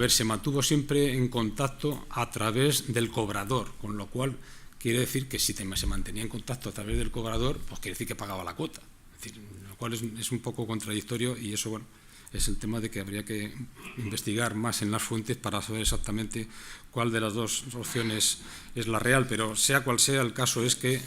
[SPEAKER 2] se mantuvo siempre en contacto a través del cobrador, con lo cual quiere decir que si se mantenía en contacto a través del cobrador, pues quiere decir que pagaba la cuota. Es decir, lo cual es un poco contradictorio, y eso, es el tema de que habría que investigar más en las fuentes para saber exactamente cuál de las dos opciones es la real, pero sea cual sea el caso es que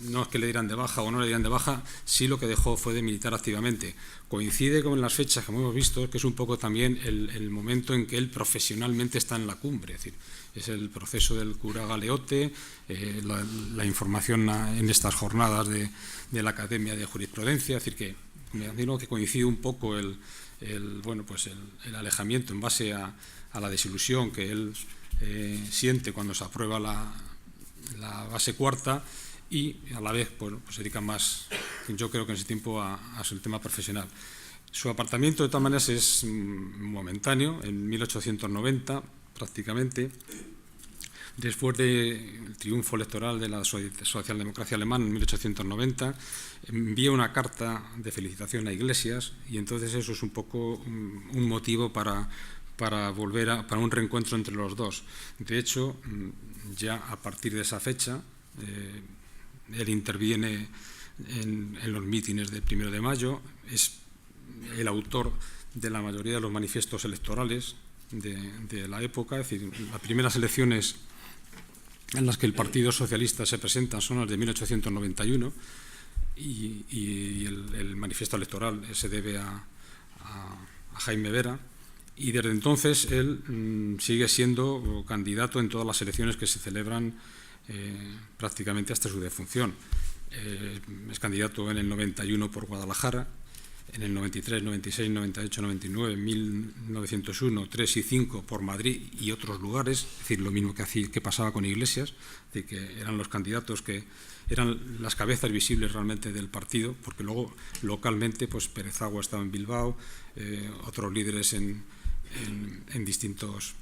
[SPEAKER 2] no es que le dieran de baja o no le dieran de baja, sí lo que dejó fue de militar activamente. Coincide con las fechas que hemos visto, que es un poco también el momento en que él profesionalmente está en la cumbre, es decir, es el proceso del cura Galeote, la información en estas jornadas de la Academia de Jurisprudencia, es decir, que me imagino que coincide un poco el alejamiento en base a la desilusión que él siente cuando se aprueba la base cuarta y a la vez pues se dedica más, yo creo que en ese tiempo, a su tema profesional. Su apartamiento de todas maneras es momentáneo, en 1890 prácticamente, después del triunfo electoral de la socialdemocracia alemana en 1890, envía una carta de felicitación a Iglesias y entonces eso es un poco un motivo para volver para un reencuentro entre los dos. De hecho, ya a partir de esa fecha, él interviene en los mítines del 1 de mayo, es el autor de la mayoría de los manifiestos electorales de la época, es decir, las primeras elecciones en las que el Partido Socialista se presenta son las de 1891 y el manifiesto electoral se debe a Jaime Vera, y desde entonces él sigue siendo candidato en todas las elecciones que se celebran prácticamente hasta su defunción. Es candidato en el 91 por Guadalajara, en el 93, 96, 98, 99, 1901, 3 y 5 por Madrid y otros lugares, es decir, lo mismo que pasaba con Iglesias, de que eran los candidatos que eran las cabezas visibles realmente del partido, porque luego localmente pues Pérez Agua estaba en Bilbao, otros líderes en distintos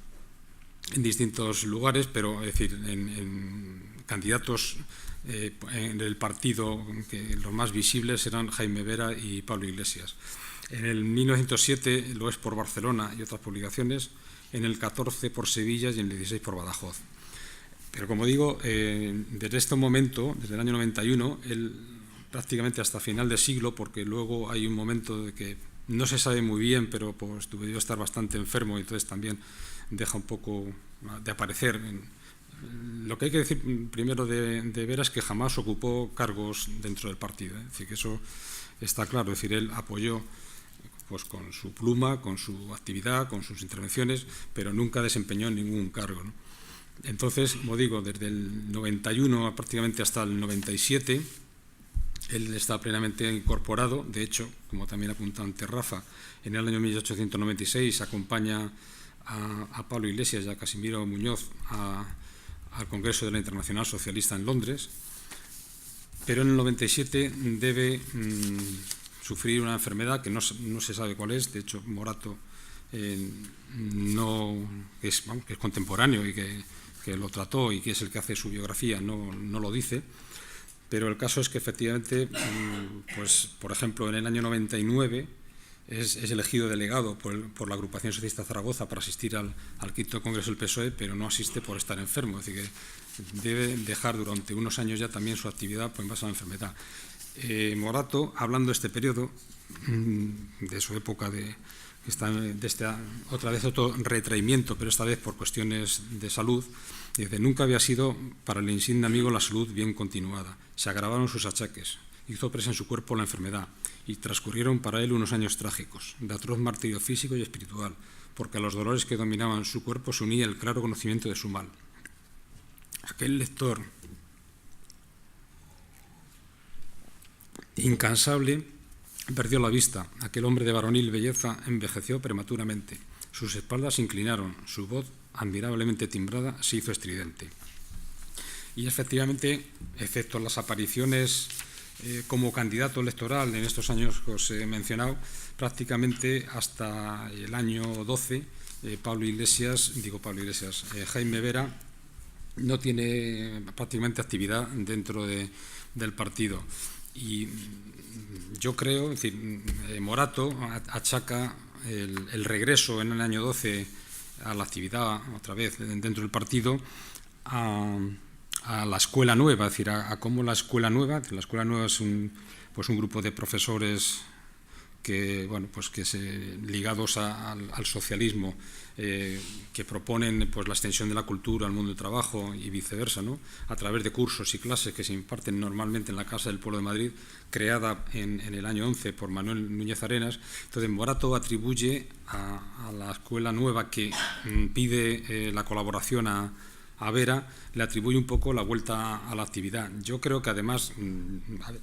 [SPEAKER 2] lugares, pero es decir, en candidatos en el partido, que los más visibles eran Jaime Vera y Pablo Iglesias. En el 1907 lo es por Barcelona y otras publicaciones, en el 14 por Sevilla y en el 16 por Badajoz. Pero como digo, desde este momento, desde el año 91, él prácticamente hasta final de siglo, porque luego hay un momento de que no se sabe muy bien, pero pues debió estar bastante enfermo y entonces también deja un poco de aparecer. Lo que hay que decir primero de Vera es que jamás ocupó cargos dentro del partido, es decir, que eso está claro, es decir, él apoyó pues con su pluma, con su actividad, con sus intervenciones, pero nunca desempeñó ningún cargo, ¿no? Entonces, como digo, desde el 91 prácticamente hasta el 97, él está plenamente incorporado. De hecho, como también apunta ante Rafa, en el año 1896 acompaña a Pablo Iglesias y a Casimiro Muñoz al Congreso de la Internacional Socialista en Londres, pero en el 97 debe sufrir una enfermedad que no se sabe cuál es. De hecho, Morato es contemporáneo y que lo trató y que es el que hace su biografía, no lo dice, pero el caso es que efectivamente, pues por ejemplo, en el año 99 es elegido delegado por la Agrupación Socialista Zaragoza para asistir al quinto Congreso del PSOE, pero no asiste por estar enfermo, es decir, que debe dejar durante unos años ya también su actividad en base a la enfermedad. Morato, hablando de este periodo, de su época otra vez otro retraimiento, pero esta vez por cuestiones de salud, dice: nunca había sido para el insigne amigo la salud bien continuada. Se agravaron sus achaques, hizo presa en su cuerpo la enfermedad y transcurrieron para él unos años trágicos, de atroz martirio físico y espiritual, porque a los dolores que dominaban su cuerpo se unía el claro conocimiento de su mal. Aquel lector incansable perdió la vista. Aquel hombre de varonil belleza envejeció prematuramente. Sus espaldas se inclinaron, su voz, admirablemente timbrada, se hizo estridente. Y efectivamente, excepto las apariciones como candidato electoral en estos años que os he mencionado, prácticamente hasta el año 12, Jaime Vera no tiene prácticamente actividad dentro del partido. Y yo creo, es decir, Morato achaca el regreso en el año 12 a la actividad otra vez dentro del partido a la Escuela Nueva, es decir, a cómo la Escuela Nueva es un grupo de profesores que, bueno, pues ligados al socialismo, que proponen pues la extensión de la cultura al mundo del trabajo y viceversa, ¿no?, a través de cursos y clases que se imparten normalmente en la Casa del Pueblo de Madrid, creada en el año 11 por Manuel Núñez Arenas. Entonces, Morato atribuye a la escuela nueva que pide la colaboración a Vera, le atribuye un poco la vuelta a la actividad. Yo creo que además,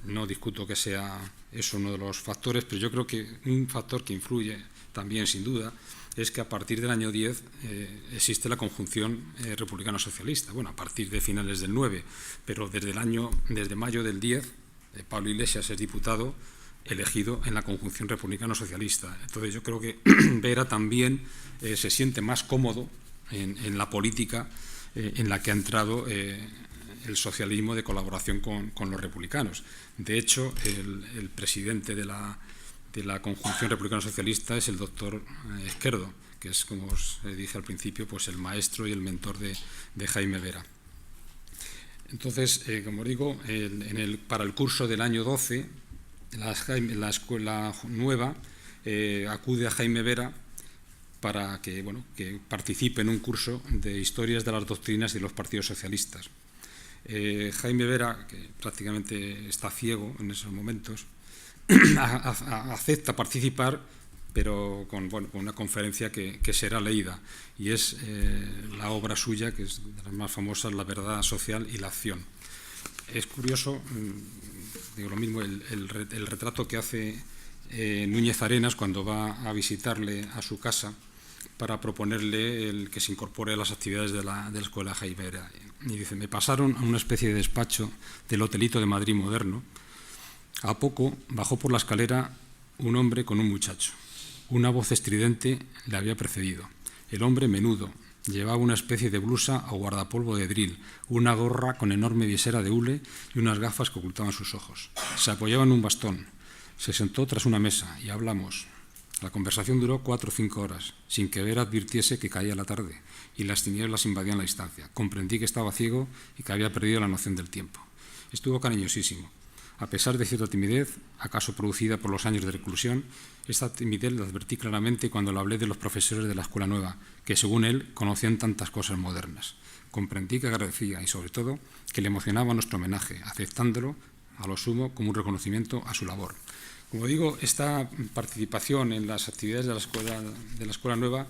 [SPEAKER 2] no discuto que sea eso uno de los factores, pero yo creo que un factor que influye también, sin duda, es que a partir del año 10 existe la conjunción republicano-socialista. Bueno, a partir de finales del 9, pero desde mayo del 10, Pablo Iglesias es diputado elegido en la conjunción republicano-socialista. Entonces yo creo que Vera también se siente más cómodo en la política en la que ha entrado el socialismo de colaboración con los republicanos. De hecho, el presidente de la conjunción republicano-socialista es el doctor Esquerdo, que es, como os dije al principio, pues el maestro y el mentor de Jaime Vera. Entonces, como digo, para el curso del año 12, la escuela nueva acude a Jaime Vera para que participe en un curso de historias de las doctrinas de los partidos socialistas. Jaime Vera, que prácticamente está ciego en esos momentos, acepta participar, pero con una conferencia que será leída, y es la obra suya, que es de las más famosas, La verdad social y la acción. Es curioso, digo lo mismo, el retrato que hace Núñez Arenas cuando va a visitarle a su casa para proponerle el que se incorpore a las actividades de la escuela Jaime Vera. Y dice: me pasaron a una especie de despacho del hotelito de Madrid moderno. A poco bajó por la escalera un hombre con un muchacho. Una voz estridente le había precedido. El hombre, menudo, llevaba una especie de blusa o guardapolvo de drill, una gorra con enorme visera de hule y unas gafas que ocultaban sus ojos. Se apoyaba en un bastón. Se sentó tras una mesa y hablamos. La conversación duró 4 o 5 horas, sin que Vera advirtiese que caía la tarde y las tinieblas invadían la distancia. Comprendí que estaba ciego y que había perdido la noción del tiempo. Estuvo cariñosísimo. A pesar de cierta timidez, acaso producida por los años de reclusión, esta timidez la advertí claramente cuando le hablé de los profesores de la escuela nueva, que según él conocían tantas cosas modernas. Comprendí que agradecía y, sobre todo, que le emocionaba nuestro homenaje, aceptándolo a lo sumo como un reconocimiento a su labor. Como digo, esta participación en las actividades de la escuela nueva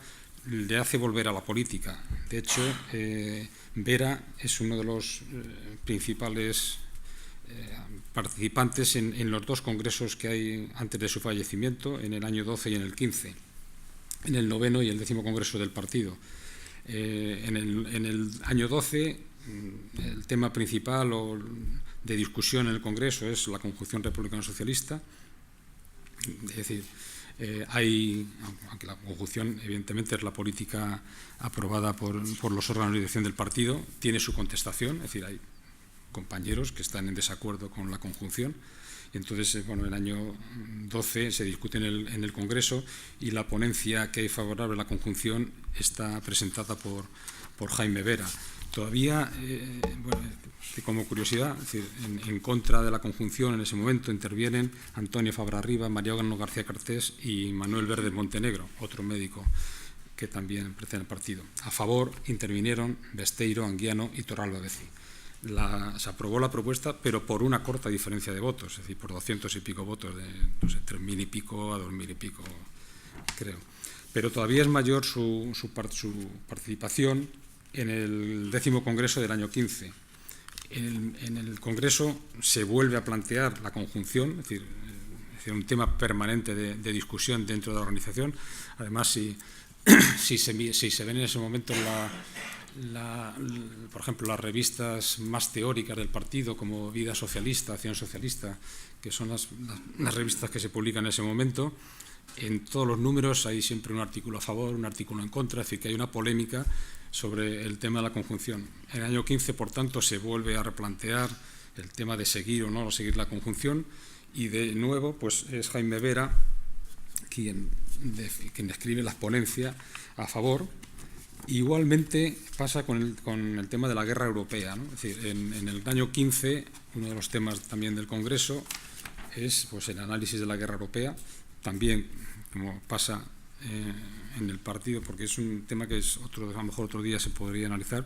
[SPEAKER 2] le hace volver a la política. De hecho, Vera es uno de los principales participantes en los 2 congresos que hay antes de su fallecimiento, en el año 12 y en el 15, en el 9º y el 10º congreso del partido. En el año 12, el tema principal de discusión en el congreso es la conjunción republicano-socialista. Es decir, aunque la conjunción evidentemente es la política aprobada por los órganos de dirección del partido, tiene su contestación, es decir, hay compañeros que están en desacuerdo con la conjunción. Y entonces, en el año 12 se discute en el Congreso y la ponencia que hay favorable a la conjunción está presentada por Jaime Vera. Todavía, como curiosidad, es decir, en contra de la conjunción en ese momento intervienen Antonio Fabra Rivas, Mariano García Cartés y Manuel Verde Montenegro, otro médico que también pertenece al partido. A favor intervinieron Besteiro, Anguiano y Torralba Beci. Se aprobó la propuesta, pero por una corta diferencia de votos, es decir, por 200 y pico votos, de 3.000 y pico a 2.000 y pico, creo. Pero todavía es mayor su participación en el 10º Congreso del año 15. En el Congreso se vuelve a plantear la conjunción, es decir, un tema permanente de discusión dentro de la organización. Además, si se ven en ese momento por ejemplo, las revistas más teóricas del partido, como Vida Socialista, Acción Socialista, que son las revistas que se publican en ese momento, en todos los números hay siempre un artículo a favor, un artículo en contra, es decir, que hay una polémica sobre el tema de la conjunción. En el año 15, por tanto, se vuelve a replantear el tema de seguir o no seguir la conjunción, y de nuevo pues es Jaime Vera quien escribe las ponencias a favor. Igualmente pasa con el tema de la guerra europea, ¿no? Es decir, en el año 15, uno de los temas también del Congreso es pues el análisis de la guerra europea, también, como pasa en el partido, porque es un tema que a lo mejor otro día se podría analizar,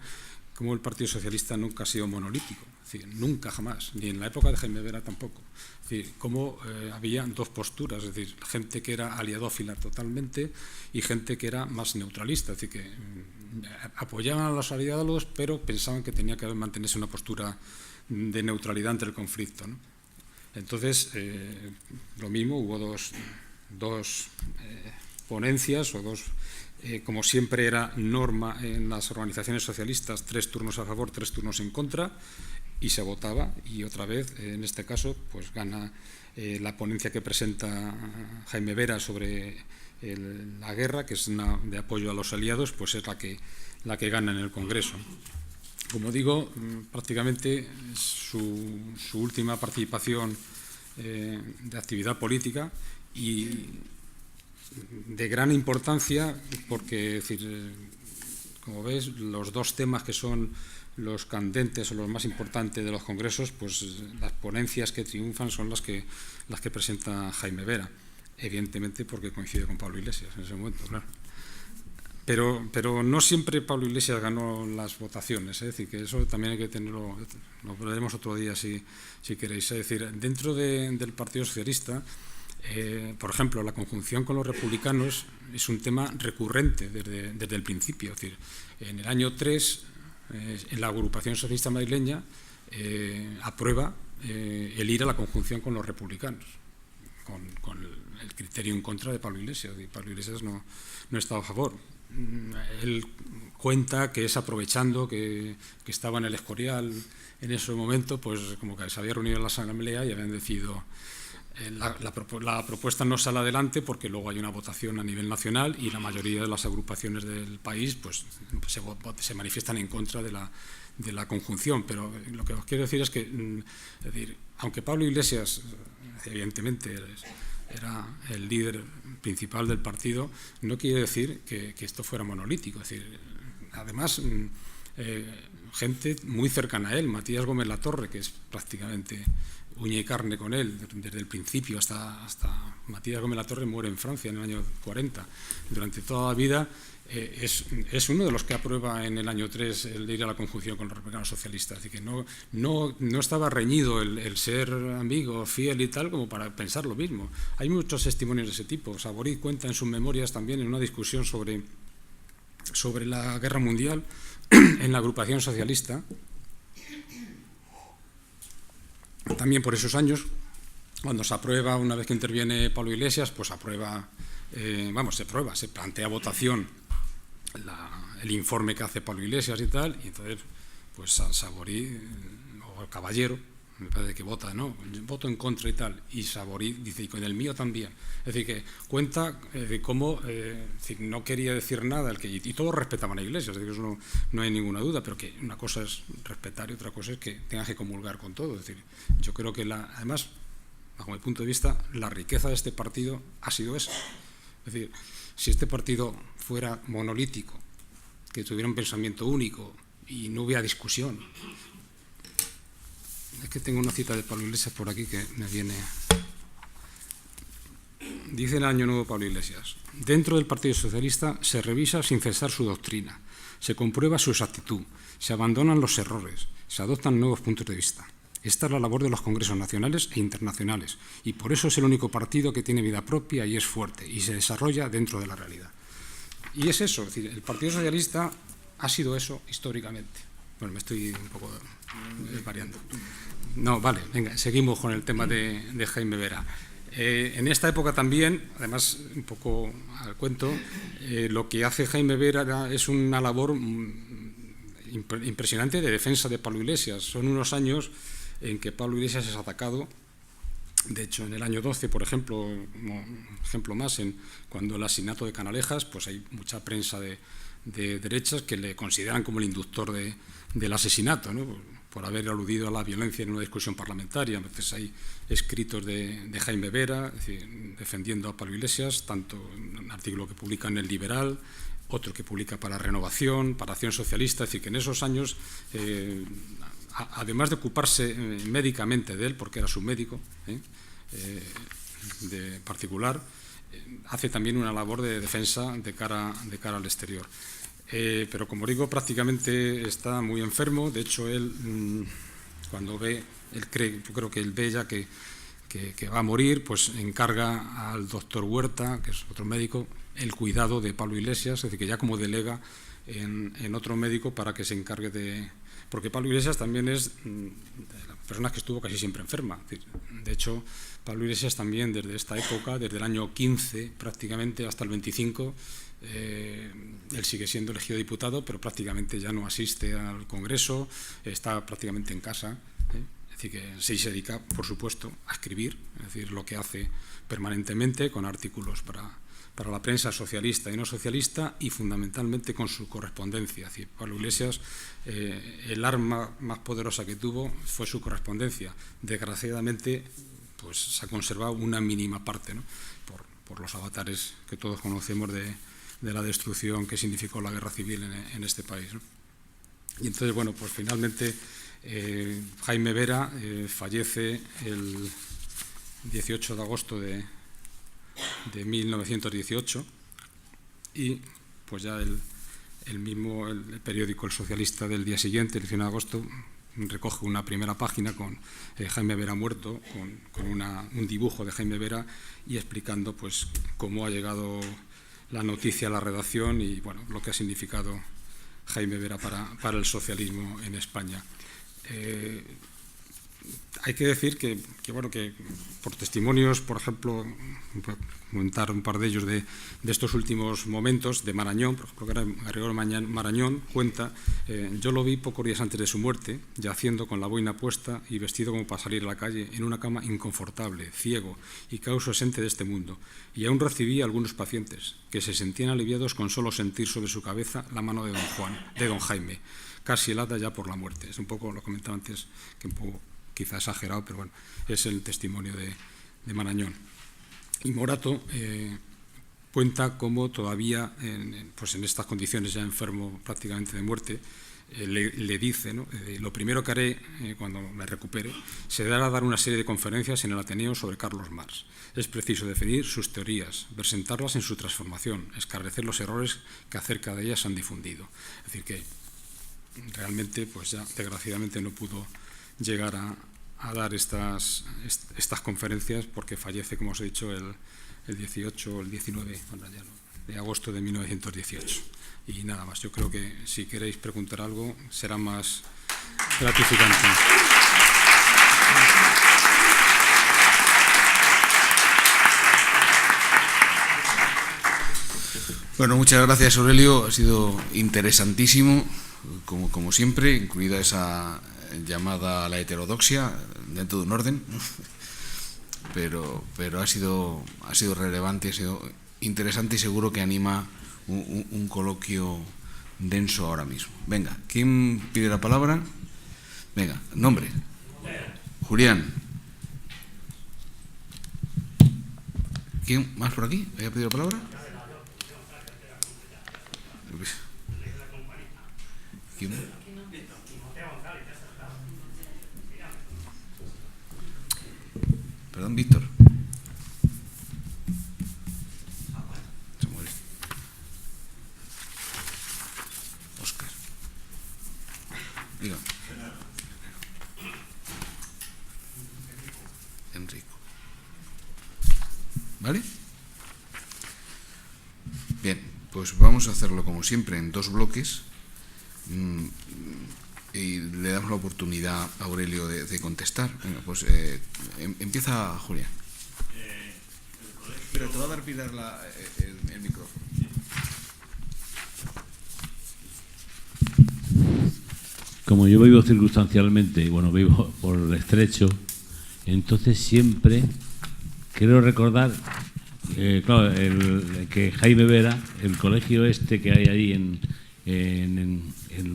[SPEAKER 2] cómo el Partido Socialista nunca ha sido monolítico, es decir, nunca jamás, ni en la época de Jaime Vera tampoco. Es decir, cómo había dos posturas, es decir, gente que era aliadófila totalmente y gente que era más neutralista, es decir, que apoyaban a los aliados, pero pensaban que tenía que mantenerse una postura de neutralidad ante el conflicto, ¿no? Entonces, lo mismo, hubo dos ponencias o dos, como siempre era norma en las organizaciones socialistas, 3 turnos a favor, 3 turnos en contra, y se votaba, y otra vez, en este caso, pues gana la ponencia que presenta Jaime Vera sobre la guerra, que es una de apoyo a los aliados, pues es la que gana en el Congreso. Como digo, prácticamente es su última participación de actividad política y de gran importancia porque, es decir, como ves, los dos temas que son los candentes o los más importantes de los congresos, pues las ponencias que triunfan son las que presenta Jaime Vera, evidentemente porque coincide con Pablo Iglesias en ese momento, claro. Pero no siempre Pablo Iglesias ganó las votaciones, es decir, que eso también hay que tenerlo, lo veremos otro día si queréis. Es decir, dentro del Partido Socialista, por ejemplo, la conjunción con los republicanos es un tema recurrente desde el principio. Es decir, en el año 3, en la agrupación socialista madrileña aprueba el ir a la conjunción con los republicanos, con el criterio en contra de Pablo Iglesias, y Pablo Iglesias no estaba a favor. Él cuenta que es aprovechando que estaba en el Escorial en ese momento, pues como que se había reunido en la asamblea y habían decidido la propuesta no sale adelante porque luego hay una votación a nivel nacional y la mayoría de las agrupaciones del país pues se manifiestan en contra de la conjunción. Pero lo que os quiero decir es que, es decir, aunque Pablo Iglesias evidentemente era el líder principal del partido, no quiere decir que esto fuera monolítico. Es decir, además, gente muy cercana a él, Matías Gómez Latorre, que es prácticamente uña y carne con él desde el principio hasta Matías Gómez Latorre muere en Francia en el año 40. Durante toda la vida es uno de los que aprueba en el año 3 el de ir a la conjunción con los republicanos socialistas. Así que no estaba reñido el ser amigo, fiel y tal, como para pensar lo mismo. Hay muchos testimonios de ese tipo. Saborit cuenta en sus memorias también en una discusión sobre la guerra mundial en la agrupación socialista. También por esos años, cuando se aprueba, una vez que interviene Pablo Iglesias, pues se plantea votación el informe que hace Pablo Iglesias y tal, y entonces pues Saborit o Caballero me parece que vota, ¿no? Voto en contra y tal, y Saborit dice, y con el mío también. Es decir, que cuenta de cómo no quería decir nada, y todos respetaban a Iglesias, es decir, eso no hay ninguna duda, pero que una cosa es respetar y otra cosa es que tengas que comulgar con todo. Es decir, yo creo que además, bajo mi punto de vista, la riqueza de este partido ha sido esa. Es decir, si este partido fuera monolítico, que tuviera un pensamiento único y no hubiera discusión. Es que tengo una cita de Pablo Iglesias por aquí que me viene. Dice en el Año Nuevo Pablo Iglesias: dentro del Partido Socialista se revisa sin cesar su doctrina, se comprueba su exactitud, se abandonan los errores, se adoptan nuevos puntos de vista. Esta es la labor de los congresos nacionales e internacionales, y por eso es el único partido que tiene vida propia y es fuerte, y se desarrolla dentro de la realidad. Y es eso, es decir, el Partido Socialista ha sido eso históricamente. Bueno, me estoy un poco variando. No, vale, venga, seguimos con el tema de Jaime Vera. En esta época también, además, un poco al cuento, lo que hace Jaime Vera es una labor impresionante de defensa de Pablo Iglesias. Son unos años en que Pablo Iglesias es atacado. De hecho, en el año 12, por ejemplo, un ejemplo más, cuando el asesinato de Canalejas, pues hay mucha prensa de derechas que le consideran como el inductor del asesinato, ¿no? Por haber aludido a la violencia en una discusión parlamentaria. Entonces hay escritos de Jaime Vera, es decir, defendiendo a Pablo Iglesias, tanto un artículo que publica en El Liberal, otro que publica para Renovación, para Acción Socialista. Es decir, que en esos años, además de ocuparse médicamente de él, porque era su médico, particular, hace también una labor de defensa de cara al exterior. Pero como digo, prácticamente está muy enfermo. De hecho, él cuando ve, yo creo que él ve ya que va a morir, pues encarga al doctor Huerta, que es otro médico, el cuidado de Pablo Iglesias, es decir, que ya como delega en otro médico para que se encargue de... Porque Pablo Iglesias también es de las personas que estuvo casi siempre enferma. Es decir, de hecho, Pablo Iglesias también desde esta época, desde el año 15 prácticamente hasta el 25, él sigue siendo elegido diputado, pero prácticamente ya no asiste al Congreso, está prácticamente en casa. Es decir, que sí se dedica, por supuesto, a escribir, es decir, lo que hace permanentemente con artículos para la prensa socialista y no socialista, y fundamentalmente con su correspondencia. Es decir, Pablo Iglesias, el arma más poderosa que tuvo fue su correspondencia. Desgraciadamente, pues se ha conservado una mínima parte, ¿no? por los avatares que todos conocemos de la destrucción que significó la guerra civil en este país, ¿no? Y entonces, bueno, pues finalmente Jaime Vera fallece el 18 de agosto de 1918, y pues ya el periódico El Socialista del día siguiente, el 19 de agosto, recoge una primera página con Jaime Vera muerto, con un dibujo de Jaime Vera, y explicando pues cómo ha llegado la noticia a la redacción y bueno, lo que ha significado Jaime Vera para el socialismo en España. Hay que decir que por testimonios, por ejemplo, comentar un par de ellos de estos últimos momentos, de Marañón, por ejemplo, Gregorio Marañón cuenta: yo lo vi pocos días antes de su muerte, yaciendo con la boina puesta y vestido como para salir a la calle, en una cama inconfortable, ciego y causa ausente de este mundo, y aún recibí a algunos pacientes que se sentían aliviados con solo sentir sobre su cabeza la mano de don Jaime, casi helada ya por la muerte. Es un poco, lo comentaba antes, que un poco quizá exagerado, pero bueno, es el testimonio de Marañón. Y Morato cuenta cómo todavía, pues en estas condiciones ya enfermo prácticamente de muerte, le dice, ¿no? Lo primero que haré cuando me recupere será dar una serie de conferencias en el Ateneo sobre Carlos Marx. Es preciso definir sus teorías, presentarlas en su transformación, esclarecer los errores que acerca de ellas se han difundido. Es decir, que realmente, pues ya desgraciadamente no pudo llegar a dar estas conferencias porque fallece, como os he dicho, el 18 o el 19 de agosto de 1918. Y nada más, yo creo que si queréis preguntar algo será más gratificante.
[SPEAKER 1] Bueno, muchas gracias, Aurelio, ha sido interesantísimo, como siempre, incluida esa llamada a la heterodoxia, dentro de un orden, pero ha sido relevante, ha sido interesante y seguro que anima un coloquio denso ahora mismo. Venga, ¿quién pide la palabra? Venga, nombre. Julián. ¿Quién más por aquí? ¿Había pedido la palabra? ¿Quién? Perdón, Víctor. Óscar. Diga. Enrico. ¿Vale? Bien, pues vamos a hacerlo como siempre en dos bloques. Y le damos la oportunidad a Aurelio de contestar. Venga, pues empieza Julián. Pero te va a dar Pilar el micrófono.
[SPEAKER 3] Como yo vivo circunstancialmente, bueno, vivo por el estrecho, entonces siempre quiero recordar, claro, que Jaime Vera, el colegio este que hay ahí en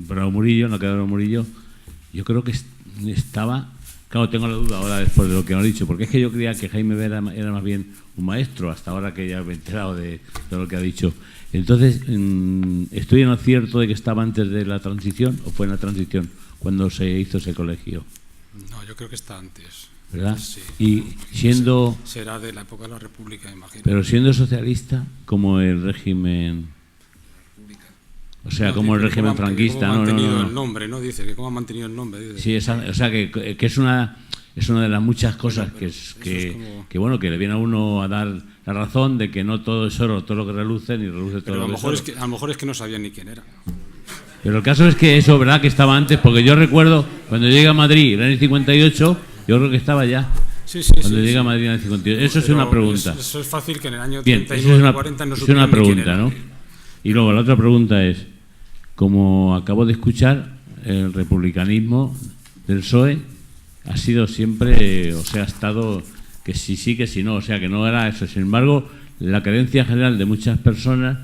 [SPEAKER 3] Bravo Murillo, en la calle de Bravo Murillo, yo creo que estaba, claro, tengo la duda ahora después de lo que me han dicho, porque es que yo creía que Jaime Vera era más bien un maestro, hasta ahora que ya me he enterado de lo que ha dicho. Entonces, ¿estoy en lo cierto de que estaba antes de la transición o fue en la transición cuando se hizo ese colegio?
[SPEAKER 2] No, yo creo que está antes.
[SPEAKER 3] ¿verdad?
[SPEAKER 2] Sí.
[SPEAKER 3] Y siendo...
[SPEAKER 2] Será de la época de la República, imagino.
[SPEAKER 3] Pero siendo socialista, como el régimen... O sea,
[SPEAKER 2] No,
[SPEAKER 3] como el
[SPEAKER 2] dice
[SPEAKER 3] régimen
[SPEAKER 2] cómo
[SPEAKER 3] franquista,
[SPEAKER 2] ha
[SPEAKER 3] ¿no?
[SPEAKER 2] mantenido el nombre, ¿no? Dice que cómo ha mantenido el nombre. Dice.
[SPEAKER 3] Sí, o sea, que es una de las muchas cosas que bueno, que le viene a uno a dar la razón de que no todo es oro, todo lo que reluce, ni reluce todo
[SPEAKER 2] Pero
[SPEAKER 3] lo que es oro.
[SPEAKER 2] a lo mejor es que no sabían ni quién era.
[SPEAKER 3] Pero el caso es que eso, ¿verdad?, que estaba antes, porque yo recuerdo cuando llegué a Madrid en el año 58, yo creo que estaba ya.
[SPEAKER 2] Sí, sí,
[SPEAKER 3] Cuando
[SPEAKER 2] sí,
[SPEAKER 3] llegué a
[SPEAKER 2] sí.
[SPEAKER 3] Madrid en el 58. Eso es
[SPEAKER 2] Pero
[SPEAKER 3] una pregunta.
[SPEAKER 2] Eso es fácil que en el año
[SPEAKER 3] Bien,
[SPEAKER 2] 39 40 no
[SPEAKER 3] es
[SPEAKER 2] supieran
[SPEAKER 3] una
[SPEAKER 2] ni quién
[SPEAKER 3] pregunta,
[SPEAKER 2] era.
[SPEAKER 3] ¿no? Y luego la otra pregunta es, como acabo de escuchar, el republicanismo del PSOE ha sido siempre, o sea, ha estado que sí, que sí no, o sea, que no era eso. Sin embargo, la creencia general de muchas personas